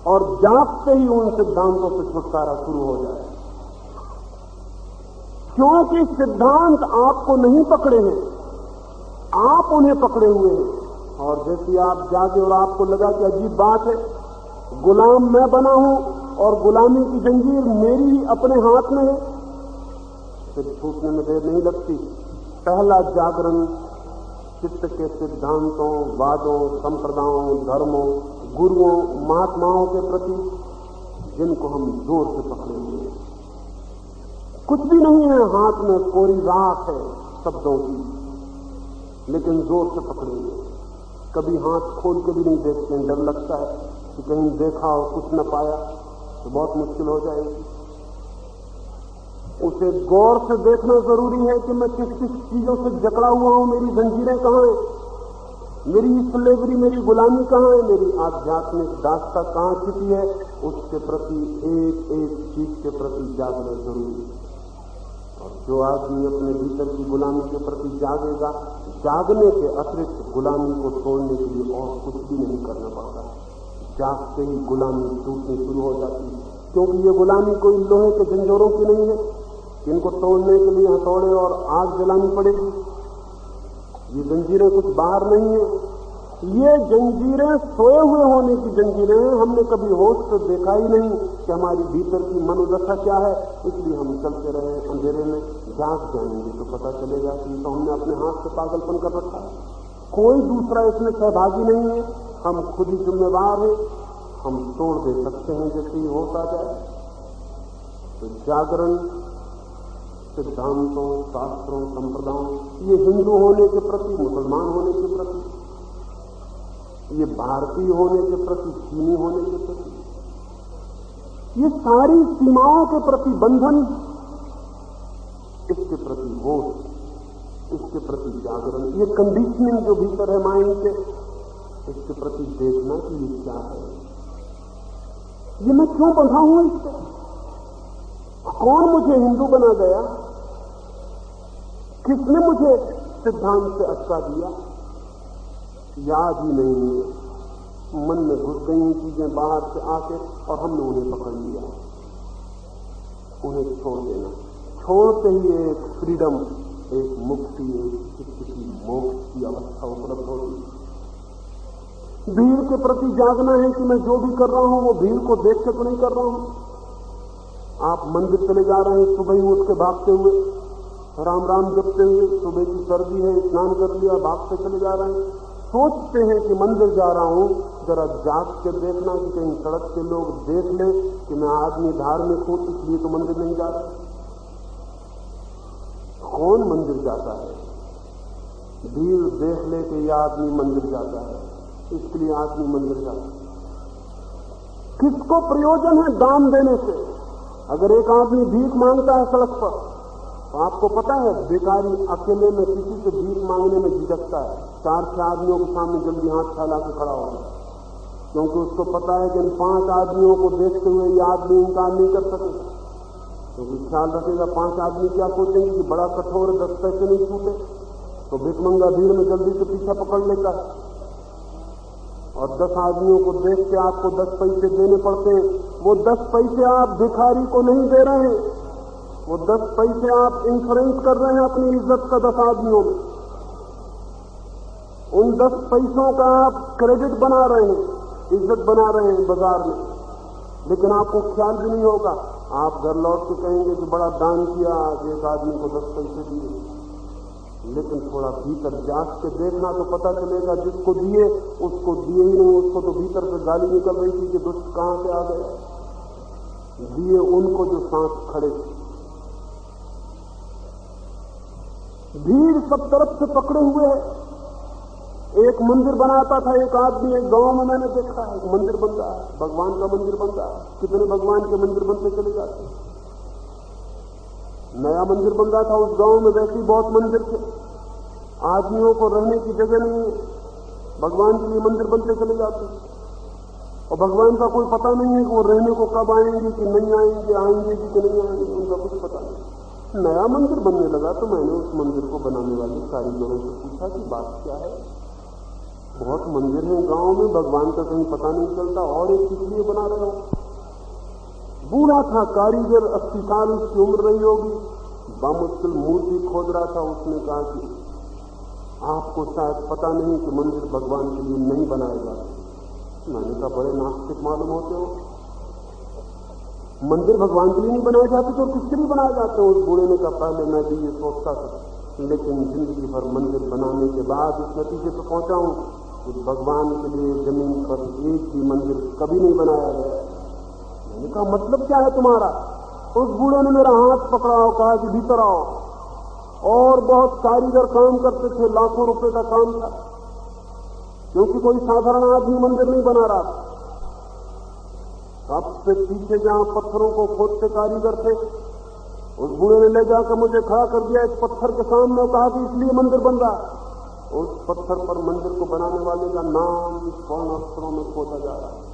और जागते ही उन सिद्धांतों से छुटकारा शुरू हो जाए। क्योंकि सिद्धांत आपको नहीं पकड़े हैं, आप उन्हें पकड़े हुए हैं। और जैसे आप जागे और आपको लगा कि अजीब बात है, गुलाम मैं बना हूं और गुलामी की जंजीर मेरी ही अपने हाथ में है, फिर छूटने में देर नहीं लगती। पहला जागरण चित्त के सिद्धांतों, वादों, संप्रदायों, धर्मों, गुरुओं, महात्माओं के प्रति जिनको हम जोर से पकड़े हुए हैं। कुछ भी नहीं है हाथ में, कोरी राख है शब्दों की, लेकिन जोर से पकड़े हुए। कभी हाथ खोल के भी नहीं देखते, डर लगता है कि कहीं देखा और कुछ न पाया तो बहुत मुश्किल हो जाएगी। उसे गौर से देखना जरूरी है कि मैं किस किस चीजों से जकड़ा हुआ हूं, मेरी जंजीरें कहां हैं, मेरी स्लेवरी, मेरी गुलामी कहां है, मेरी आध्यात्मिक दास्ता कहां छिपी है। उसके प्रति एक एक चीज के प्रति जागना जरूरी है। और जो आदमी अपने भीतर की गुलामी के प्रति जागेगा, जागने के अतिरिक्त गुलामी को तोड़ने के लिए और कुछ भी नहीं करना पड़ता। जागते ही गुलामी टूटनी शुरू हो जाती है, क्योंकि ये गुलामी कोई लोहे के झंझोरों की नहीं है कि इनको तोड़ने के लिए हथौड़े और आग जलानी पड़ेगी। ये जंजीरें कुछ बाहर नहीं है, ये जंजीरें सोए हुए होने की जंजीरें हैं। हमने कभी होश से देखा ही नहीं कि हमारी भीतर की मनोदशा क्या है, इसलिए हम चलते रहे अंधेरे में। जाग जाएंगे तो पता चलेगा कि तो हमने अपने हाथ से पागलपन कर रखा है, कोई दूसरा इसमें सहभागी नहीं है, हम खुद ही जिम्मेवार हैं। हम तोड़ दे सकते हैं जैसे ही होता जाए। तो जागरण सिद्धांतों, शास्त्रों, संप्रदायों, ये हिंदू होने के प्रति, मुसलमान होने के प्रति, ये भारतीय होने के प्रति, चीनी होने के प्रति, ये सारी सीमाओं के प्रति बंधन, इसके प्रति होश, इसके प्रति जागरण, ये कंडीशनिंग जो भीतर है माइंड के, इसके प्रति देखना कि ये क्या है, ये मैं क्यों बंधा हूं इससे, कौन मुझे हिंदू बना गया, किसने मुझे सिद्धांत से अटका दिया, याद ही नहीं है। मन में घुस गई चीजें बाहर से आके और हमने उन्हें पकड़ लिया। उन्हें छोड़ देना, छोड़ते ही एक फ्रीडम, एक मुक्ति, एक चित्त की मोक्ष की अवस्था उपलब्ध होती है। भीड़ के प्रति जागना है कि मैं जो भी कर रहा हूं वो भीड़ को देख के तो नहीं कर रहा हूं। आप मंदिर चले जा रहे हैं, सुबह ही उठ के भागते हुए, राम राम जपते हुए, सुबह की सर्दी है, स्नान कर लिया, भागते चले जा रहे हैं, सोचते हैं कि मंदिर जा रहा हूं, जरा जाग के देखना कि कहीं सड़क के लोग देख लें कि मैं आदमी धार्मिक हूं, इसलिए तो मंदिर नहीं जा रहा। कौन मंदिर जाता है? भीड़ देख ले कि यह आदमी मंदिर जाता है, इसके लिए आदमी मंदिर जाता है। किसको प्रयोजन है दान देने से? अगर एक आदमी भीख मांगता है सड़क पर, तो आपको पता है बेकारी अकेले में किसी से भीख मांगने में झिझकता है, 4-6 आदमियों के सामने जल्दी हाथ फैला के खड़ा होगा, क्योंकि उसको पता है कि इन 5 आदमियों को देखते हुए ये आदमी इनकार नहीं कर सकेगा, क्योंकि ख्याल रखेगा 5 आदमी क्या सोचेंगे कि बड़ा कठोर, 10 पैसे नहीं छूटे, तो भिखमंगा भीड़ में जल्दी से पीछा पकड़ लेता है। और 10 आदमियों को देख के आपको 10 पैसे देने पड़ते हैं। वो 10 पैसे आप भिखारी को नहीं दे रहे हैं, वो 10 पैसे आप इंश्योरेंस कर रहे हैं अपनी इज्जत का 10 आदमियों में। उन 10 पैसों का आप क्रेडिट बना रहे हैं, इज्जत बना रहे हैं बाजार में, लेकिन आपको ख्याल भी नहीं होगा। आप घर लौट के कहेंगे कि बड़ा दान किया, आज एक आदमी को 10 पैसे दिए, लेकिन थोड़ा भीतर जांच के देखना तो पता चलेगा जिसको दिए उसको दिए ही नहीं, उसको तो भीतर से गाली निकल रही थी कि दुष्ट कहां से आ गया। दिए उनको जो सांस खड़े थे। भीड़ सब तरफ से पकड़े हुए है। एक मंदिर बनाता था एक आदमी, एक गांव में मैंने देखा है, एक मंदिर बन रहा है, भगवान का मंदिर बन रहा है। कितने भगवान के मंदिर बनते चले जाते हैं। नया मंदिर बन रहा था उस गांव में, वैसे ही बहुत मंदिर थे, आदमियों को रहने की जगह नहीं है, भगवान के लिए मंदिर बनते चले जाते हैं। और भगवान का कोई पता नहीं है कि वो रहने को कब आएंगे कि नहीं आएंगे, आएंगे कि नहीं आएंगे, उनका कुछ पता नहीं। नया मंदिर बनने लगा तो मैंने उस मंदिर को बनाने वाले कारीगरों से पूछा कि बात क्या है। बहुत मंदिर हैं गांव में, भगवान का कहीं पता नहीं चलता, और एक किस लिए बना रहे हो? बूढ़ा था कारीगर, 80 साल उसकी उम्र रही होगी, बामुश्किल मूर्ति खोद रहा था। उसने कहा कि आपको शायद पता नहीं कि मंदिर भगवान के लिए नहीं बनाए जाते। मैंने कहा बड़े नास्तिक मालूम होते हो, मंदिर भगवान के लिए नहीं बनाए जाते तो किसके लिए बनाए जाते हैं? उस बूढ़े ने कहा पहले मैं भी ये सोचता था, लेकिन जिंदगी भर मंदिर बनाने के बाद इस नतीजे पर पहुंचा हूं कि भगवान के लिए जमीन पर एक भी मंदिर कभी नहीं बनाया गया। मैंने कहा मतलब क्या है तुम्हारा? उस बूढ़े ने मेरा हाथ पकड़ा और कहा कि भीतर आओ। और बहुत कारीगर काम करते थे, लाखों रुपए का काम था, क्योंकि कोई साधारण आदमी मंदिर नहीं बना रहा था। सबसे पीछे जहां पत्थरों को खोदते कारीगर थे, उस बूढ़े ने ले जाकर मुझे खड़ा कर दिया एक पत्थर के सामने और कहा कि इसलिए मंदिर बन रहा है। उस पत्थर पर मंदिर को बनाने वाले का नाम स्वर्ण अक्षरों में खोदा जा रहा है।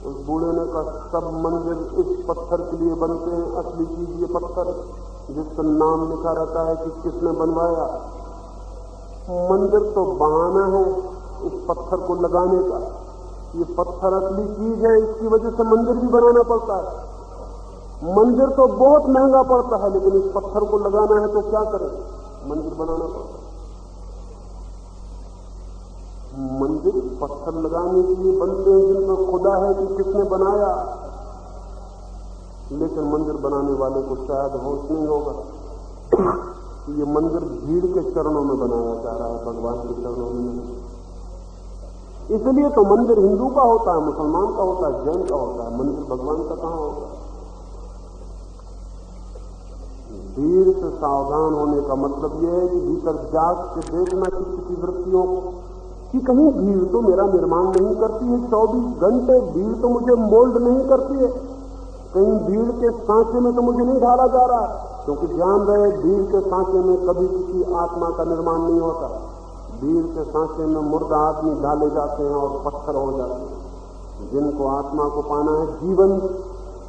उस बूढ़े ने कहा सब मंदिर इस पत्थर के लिए बनते हैं, असली चीज ये पत्थर जिस पर नाम लिखा रहता है कि किसने बनवाया। मंदिर तो बहाना है इस पत्थर को लगाने का, ये पत्थर असली चीज है, इसकी वजह से मंदिर भी बनाना पड़ता है। मंदिर तो बहुत महंगा पड़ता है, लेकिन इस पत्थर को लगाना है तो क्या करें, मंदिर बनाना पड़ता है। मंदिर पत्थर लगाने के लिए बनते हैं जिनमें खुदा है कि किसने बनाया, लेकिन मंदिर बनाने वाले को शायद होश नहीं होगा कि ये मंदिर भीड़ के चरणों में बनाया जा रहा है, भगवान के चरणों में नहीं। इसलिए तो मंदिर हिंदू का होता है, मुसलमान का होता है, जैन का होता है, मंदिर भगवान का कहां होता है। भीड़ से सावधान होने का मतलब यह है कि भीतर जाग के देखना चित्त की वृत्तियों को कि कहीं भीड़ तो मेरा निर्माण नहीं करती है, 24 घंटे भीड़ तो मुझे मोल्ड नहीं करती है, कहीं भीड़ के सांचे में तो मुझे नहीं ढाला जा रहा है। क्योंकि ध्यान रहे भीड़ के सांचे में कभी किसी आत्मा का निर्माण नहीं होता। भीड़ के सांचे में मुर्दा आदमी डाले जाते हैं और पत्थर हो जाते हैं। जिनको आत्मा को पाना है जीवन,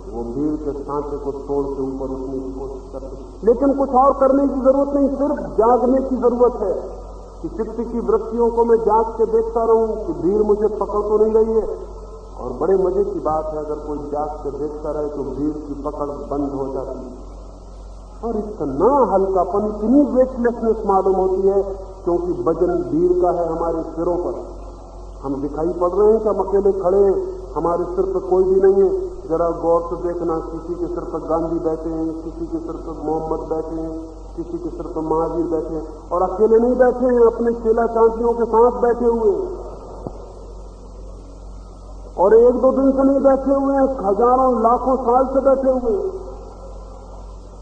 वो भीड़ के सांचे को तोड़ के ऊपर उठने की कोशिश करते हैं। लेकिन कुछ और करने की जरूरत नहीं, सिर्फ जागने की जरूरत है कि चित्त की वृत्तियों को मैं जाग के देखता रहूं कि भीड़ मुझे पकड़ तो नहीं रही है। और बड़े मजे की बात है, अगर कोई जाग के देखता रहे तो भीड़ की पकड़ बंद हो जाती है और इतना हल्कापन, इतनी वेटलेसनेस मालूम होती है, क्योंकि वजन भीड़ का है हमारे सिरों पर। हम दिखाई पड़ रहे हैं कि हम अकेले खड़े हैं, हमारे सिर पर कोई भी नहीं है। जरा गौर से देखना, किसी के सिर पर गांधी बैठे हैं, किसी के सिर पर मोहम्मद बैठे हैं, किसी के सिर पर महावीर बैठे हैं, और अकेले नहीं बैठे हैं, अपने चेला चांटियों के साथ बैठे हुए हैं। और 1-2 दिन से नहीं बैठे हुए हैं, हजारों लाखों साल से बैठे हुए हैं।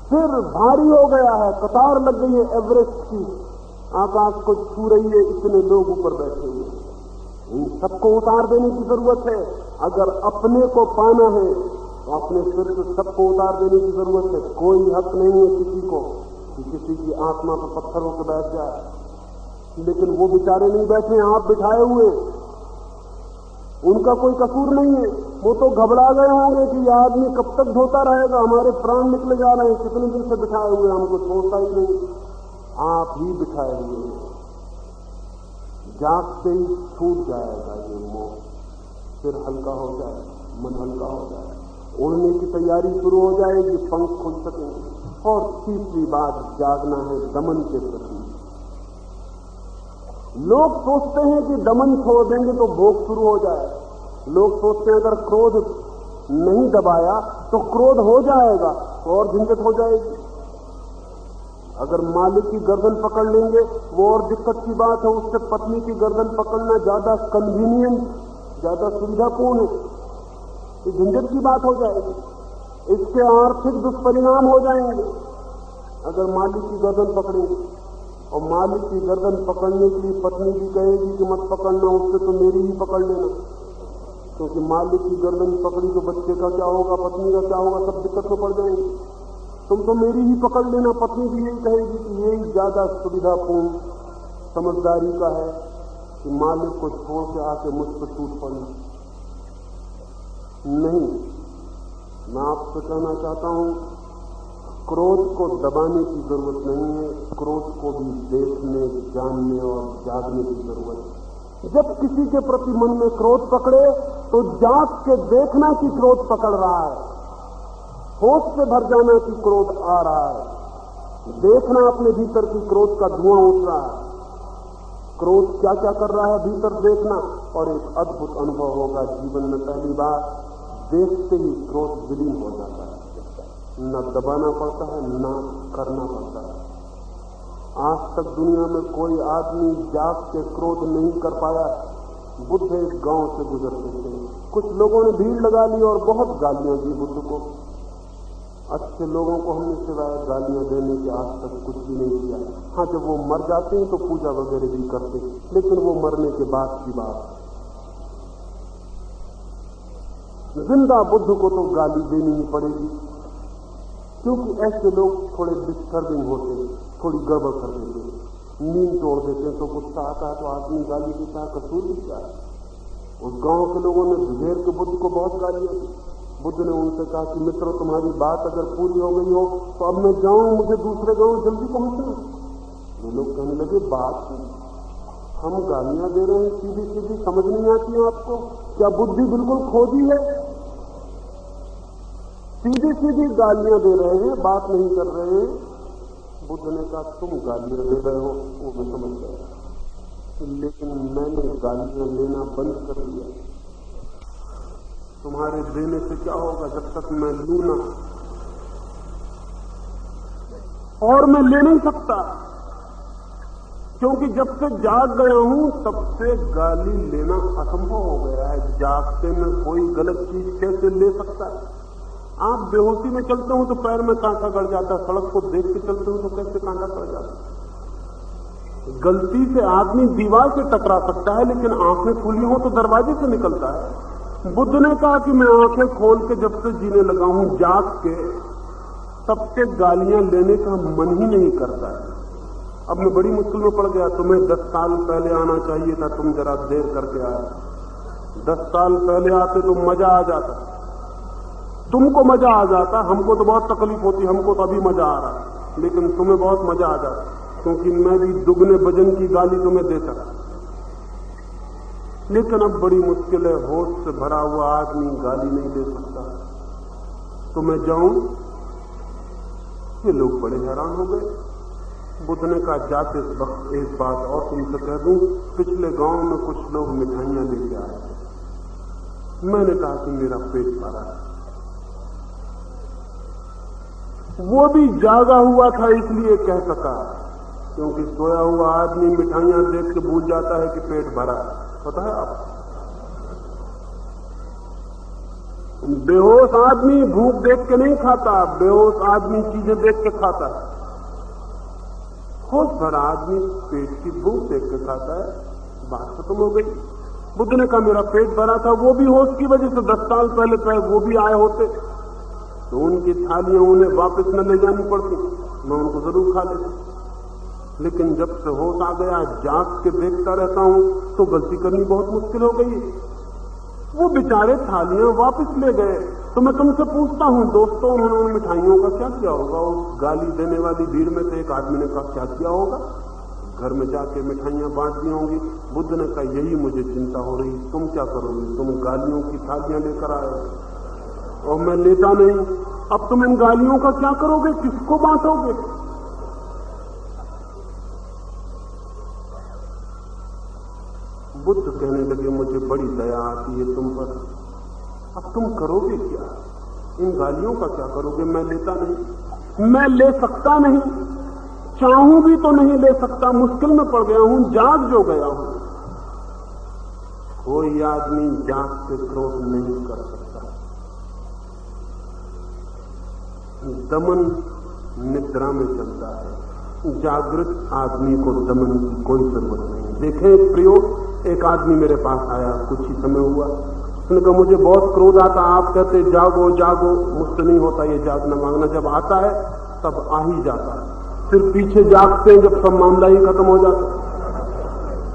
सिर भारी हो गया है, कतार लग गई है एवरेस्ट की, आकाश को छू रही है, इतने लोग ऊपर बैठे हुए हैं। इन सबको उतार देने की जरूरत है। अगर अपने को पाना है तो अपने सिर से सबको उतार देने की जरूरत है। कोई हक नहीं है किसी को कि किसी की आत्मा पर पत्थर होकर बैठ जाए। लेकिन वो बेचारे नहीं बैठे हैं, आप बिठाए हुए, उनका कोई कसूर नहीं है। वो तो घबरा गए होंगे कि यह आदमी कब तक धोता रहेगा, हमारे प्राण निकले जा रहे हैं, कितने दिन से बिठाए हुए, हमको छोड़ता ही नहीं। आप ही बिठाए हुए हैं। जागते ही छूट जाएगा ये मोह, फिर हल्का हो जाएगा, मन हल्का हो जाएगा, उड़ने की तैयारी शुरू हो जाएगी, पंख खुल सकेंगे। और तीसरी बात, जागना है दमन के प्रति। लोग सोचते हैं कि दमन छोड़ देंगे तो भोग शुरू हो जाए। लोग सोचते हैं अगर क्रोध नहीं दबाया तो क्रोध हो जाएगा तो और झंझट हो जाएगी। अगर मालिक की गर्दन पकड़ लेंगे वो और दिक्कत की बात है, उससे पत्नी की गर्दन पकड़ना ज्यादा कन्वीनियंट, ज्यादा सुविधापूर्ण है, ये झंझट की बात हो जाएगी। इसके आर्थिक दुष्परिणाम हो जाएंगे अगर मालिक की गर्दन पकड़ेंगे। और मालिक की गर्दन पकड़ने के लिए पत्नी भी कहेगी कि मत पकड़ना, उससे तो मेरी ही पकड़ लेना, क्योंकि मालिक की गर्दन पकड़ी तो बच्चे का क्या होगा, पत्नी का क्या होगा, सब दिक्कत में पड़ जाएंगे। तुम तो मेरी ही पकड़ लेना। पत्नी भी यही कहेगी कि यही ज्यादा सुविधापूर्ण समझदारी का है कि मालिक को छोड़ के आके मुझ पर टूट पड़ना। नहीं, मैं आपसे कहना चाहता हूं, क्रोध को दबाने की जरूरत नहीं है, क्रोध को भी देखने, जानने और जागने की जरूरत है। जब किसी के प्रति मन में क्रोध पकड़े तो जाग के देखना कि क्रोध पकड़ रहा है, होश से भर जाना कि क्रोध आ रहा है, देखना अपने भीतर की क्रोध का धुआं उठ रहा है, क्रोध क्या क्या कर रहा है भीतर देखना, और एक अद्भुत अनुभव होगा जीवन में। पहली बार देखते ही क्रोध विलीन हो जाता है, न दबाना पड़ता है न करना पड़ता है। आज तक दुनिया में कोई आदमी जाग के क्रोध नहीं कर पाया। बुद्ध एक गांव से गुजरते थे, कुछ लोगों ने भीड़ लगा ली और बहुत गालियां दी बुद्ध को। अच्छे लोगों को हमने सिवाय गालियां देने के आज तक कुछ भी नहीं किया। हाँ, जब वो मर जाते हैं तो पूजा वगैरह भी करते, लेकिन वो मरने के बाद की बात है। जिंदा बुद्ध को तो गाली देनी ही पड़ेगी। क्योंकि ऐसे लोग थोड़े डिस्टर्बिंग होते हैं, थोड़ी गड़बड़ कर देते हैं, नींद तोड़ देते हैं, तो गुस्सा आता है तो आदमी गाली देता है, कसूर भी क्या है। उस गांव के लोगों ने घेर के बुद्ध को बहुत गालियां दी। बुद्ध ने उनसे कहा कि मित्रों, तुम्हारी बात अगर पूरी हो गई हो तो अब मैं जाऊं, मुझे दूसरे गांव जल्दी पहुंचना। वो लोग कहने लगे, बात हम गालियां दे रहे हैं सीधी सीधी, समझ नहीं आती है आपको? क्या बुद्धि बिल्कुल खोजी है? सीधी सीधी गालियां दे रहे हैं, बात नहीं कर रहे हैं। बुद्ध ने कहा, तुम गालियां दे रहे हो वो मैं समझ गया, लेकिन मैंने गालियां लेना बंद कर दिया। तुम्हारे देने से क्या होगा जब तक मैं लूं ना, और मैं ले नहीं सकता, क्योंकि जब से जाग गया हूं तब से गाली लेना असंभव हो गया है। जागते में कोई गलत चीज कैसे ले सकता है? आप बेहोशी में चलते हो तो पैर में कांटा गड़ जाता है, सड़क को देख के चलते हो तो कैसे कांटा गड़ जाता है? गलती से आदमी दीवार से टकरा सकता है, लेकिन आंखें खुली हो तो दरवाजे से निकलता है। बुद्ध ने कहा कि मैं आंखें खोल के जब से जीने लगा हूं, जाग के, तब से गालियां लेने का मन ही नहीं करता है। अब मैं बड़ी मुश्किल में पड़ गया। तुम्हें 10 साल पहले आना चाहिए था, तुम जरा देर करके आए। 10 साल पहले आते तो मजा आ जाता, तुमको मजा आ जाता, हमको तो बहुत तकलीफ होती, हमको तो अभी मजा आ रहा, लेकिन तुम्हें बहुत मजा आ जाता, क्योंकि मैं भी दुगने वजन की गाली तुम्हें देता। लेकिन अब बड़ी मुश्किल है, होश से भरा हुआ आदमी गाली नहीं दे सकता। तो मैं जाऊं? ये लोग बड़े हैरान हो गए। बुद्ध ने कहा, जाते वक्त एक बात और तुमसे कह दूं, पिछले गांव में कुछ लोग मिठाइयां लेके आए थे। मैंने कहा कि मेरा पेट भरा है। वो भी जागा हुआ था इसलिए कह सका, क्योंकि सोया हुआ आदमी मिठाइयां देख के भूल जाता है कि पेट भरा है। पता है आप, बेहोश आदमी भूख देख के नहीं खाता, बेहोश आदमी चीजें देख के खाता है। होश भरा आदमी पेट की भूख देख के खाता है। बात खत्म हो गई। बुद्ध ने कहा, मेरा पेट भरा था। वो भी होश की वजह से 10 साल पहले वो भी आए होते तो उनकी थालियां उन्हें वापस न ले जानी पड़ती, मैं उनको जरूर खा लेता। लेकिन जब से होश आ गया, जाग के देखता रहता हूं तो गलती करनी बहुत मुश्किल हो गई। वो बेचारे थालियां वापस ले गए। तो मैं तुमसे पूछता हूं दोस्तों, उन्होंने उन मिठाइयों का क्या किया होगा? उस गाली देने वाली भीड़ में से एक आदमी ने कहा, क्या किया होगा? घर में जाके मिठाइयां बांट दी होंगी। बुद्ध ने कहा, यही मुझे चिंता हो रही, तुम क्या करोगे? तुम गालियों की थालियां लेकर आए और मैं लेता नहीं। अब तुम इन गालियों का क्या करोगे? किसको बांटोगे? बुद्ध कहने लगे, मुझे बड़ी दया आती है तुम पर, अब तुम करोगे क्या? इन गालियों का क्या करोगे? मैं लेता नहीं, मैं ले सकता नहीं, चाहूं भी तो नहीं ले सकता, मुश्किल में पड़ गया हूं, जाग जो गया हूं। कोई आदमी जाग के क्रोध नहीं कर सकता। दमन निद्रा में चलता है, जागृत आदमी को दमन की कोई जरूरत नहीं। देखें एक प्रयोग, एक आदमी मेरे पास आया, कुछ ही समय हुआ। उसने कहा, मुझे बहुत क्रोध आता, आप कहते जागो जागो, मुझसे नहीं होता ये जागना मांगना। जब आता है तब आ ही जाता है, फिर पीछे जागते हैं जब सब मामला ही खत्म हो जाता,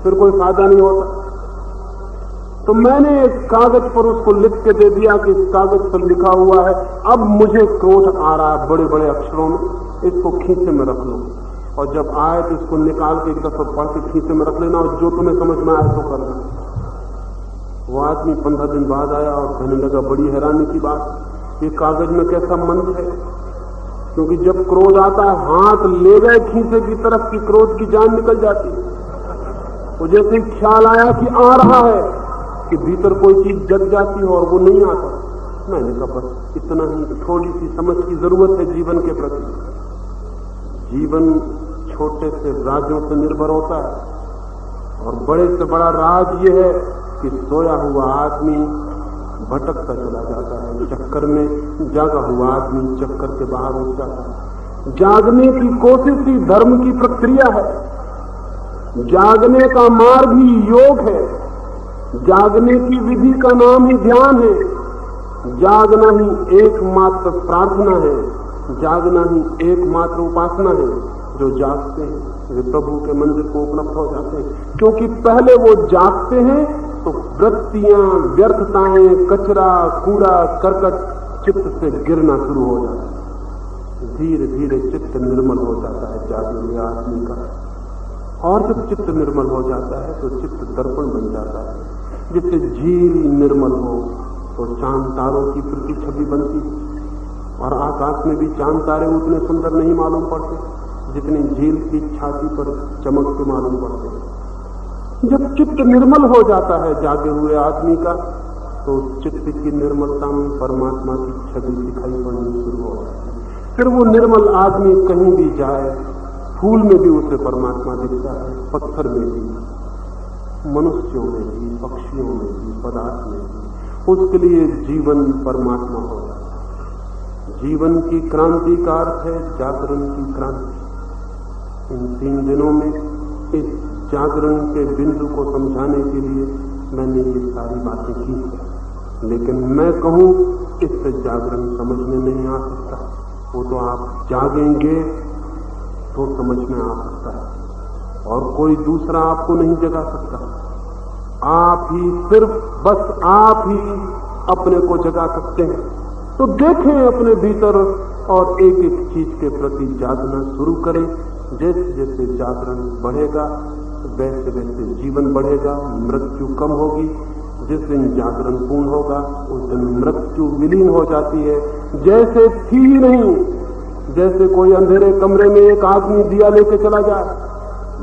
फिर कोई फायदा नहीं होता। तो मैंने एक कागज पर उसको लिख के दे दिया कि इस कागज पर लिखा हुआ है, अब मुझे क्रोध आ रहा है बड़े बड़े अक्षरों में, इसको खींचे में रख लो, और जब आए तो इसको निकाल के एक दफा पढ़ के खींचे में रख लेना, और जो तुम्हें समझ में आए तो करना। वो आदमी 15 दिन बाद आया और कहने लगा, बड़ी हैरानी की बात, ये कागज में कैसा मंत्र है? क्योंकि जब क्रोध आता है, हाथ ले गए खींचे की तरफ की क्रोध की जान निकल जाती है। वो जैसे ख्याल आया कि आ रहा है, कि भीतर कोई चीज जग जाती है और वो नहीं आता। मैंने कहा, बस इतना ही, थोड़ी सी समझ की जरूरत है जीवन के प्रति। जीवन छोटे से राजों पर निर्भर होता है, और बड़े से बड़ा राज ये है कि सोया हुआ आदमी भटकता चला जाता है चक्कर में, जागा हुआ आदमी चक्कर के बाहर उठ जाता है। जागने की कोशिश ही धर्म की प्रक्रिया है, जागने का मार्ग ही योग है, जागने की विधि का नाम ही ध्यान है, जागना ही एकमात्र प्रार्थना है। जागना ही एकमात्र उपासना है। जो जागते हैं वे प्रभु के मंदिर को उपलब्ध हो जाते हैं, क्योंकि पहले वो जागते हैं तो वृत्तियां, व्यर्थताएं, कचरा, कूड़ा, करकट चित्त से गिरना शुरू हो जाता है। धीरे धीरे चित्त निर्मल हो जाता है जागे हुए आदमी का। और जब चित्त निर्मल हो जाता है तो चित्त दर्पण बन जाता है। जिससे झील निर्मल हो तो चांद तारों की प्रति छवि बनती, और आकाश में भी चांद तारे उतने सुंदर नहीं मालूम पड़ते जितनी झील की छाती पर चमक के मालूम पड़ते। जब चित्त निर्मल हो जाता है जागे हुए आदमी का तो चित्त की निर्मलता में परमात्मा की छवि दिखाई पड़नी शुरू हो जाती है। फिर वो निर्मल आदमी कहीं भी जाए, फूल में भी उसे परमात्मा दिखता है, पत्थर में भी, मनुष्यों में भी, पक्षियों में भी, पदार्थ में भी। उसके लिए जीवन परमात्मा हो जाता है। जीवन की क्रांति का अर्थ है जागरण की क्रांति। इन 3 दिनों में इस जागरण के बिंदु को समझाने के लिए मैंने ये सारी बातें की, लेकिन मैं कहूं इससे जागरण समझ में नहीं आ सकता। वो तो आप जागेंगे तो समझ में आ सकता है, और कोई दूसरा आपको नहीं जगा सकता। आप ही, सिर्फ बस आप ही अपने को जगा सकते हैं। तो देखें अपने भीतर और एक एक चीज के प्रति जागना शुरू करें। जैसे जैसे जागरण बढ़ेगा वैसे वैसे जीवन बढ़ेगा, मृत्यु कम होगी। जिस दिन जागरण पूर्ण होगा उस दिन मृत्यु विलीन हो जाती है, जैसे थी ही नहीं। जैसे कोई अंधेरे कमरे में एक आदमी दिया लेके चला जाए,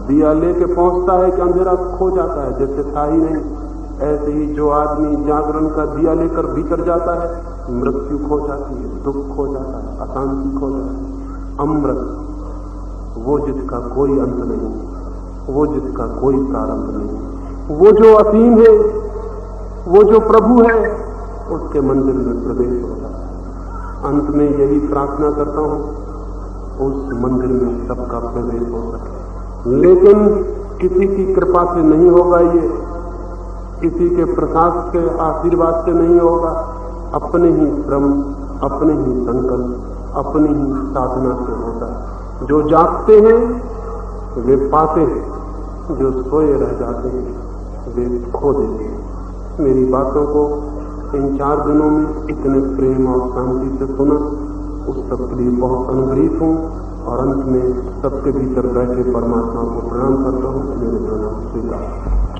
दिया लेके पहुंचता है कि अंधेरा खो जाता है, जैसे था ही नहीं। ऐसे ही जो आदमी जागरण का दिया लेकर भीतर जाता है, मृत्यु खो जाती है, दुख खो जाता है, अशांति खो जाती है। अमृत वो जिसका कोई अंत नहीं, वो जिसका कोई प्रारंभ नहीं, वो जो असीम है, वो जो प्रभु है, उसके मंदिर में प्रवेश होता है। अंत में यही प्रार्थना करता हूं उस मंदिर में सबका प्रवेश हो सके, लेकिन किसी की कृपा से नहीं होगा, ये किसी के प्रसाद के आशीर्वाद से नहीं होगा। अपने ही श्रम, अपने ही संकल्प, अपनी ही साधना से होता है। जो जागते हैं वे पाते हैं, जो सोए रह जाते हैं वे खो देते हैं। मेरी बातों को इन 4 दिनों में इतने प्रेम और शांति से सुना, उस सबके लिए बहुत अनुग्रहित हूं, और अंत में सबके भीतर बैठे परमात्मा को प्रणाम करता हूं। मेरे प्रणाम स्वीकार।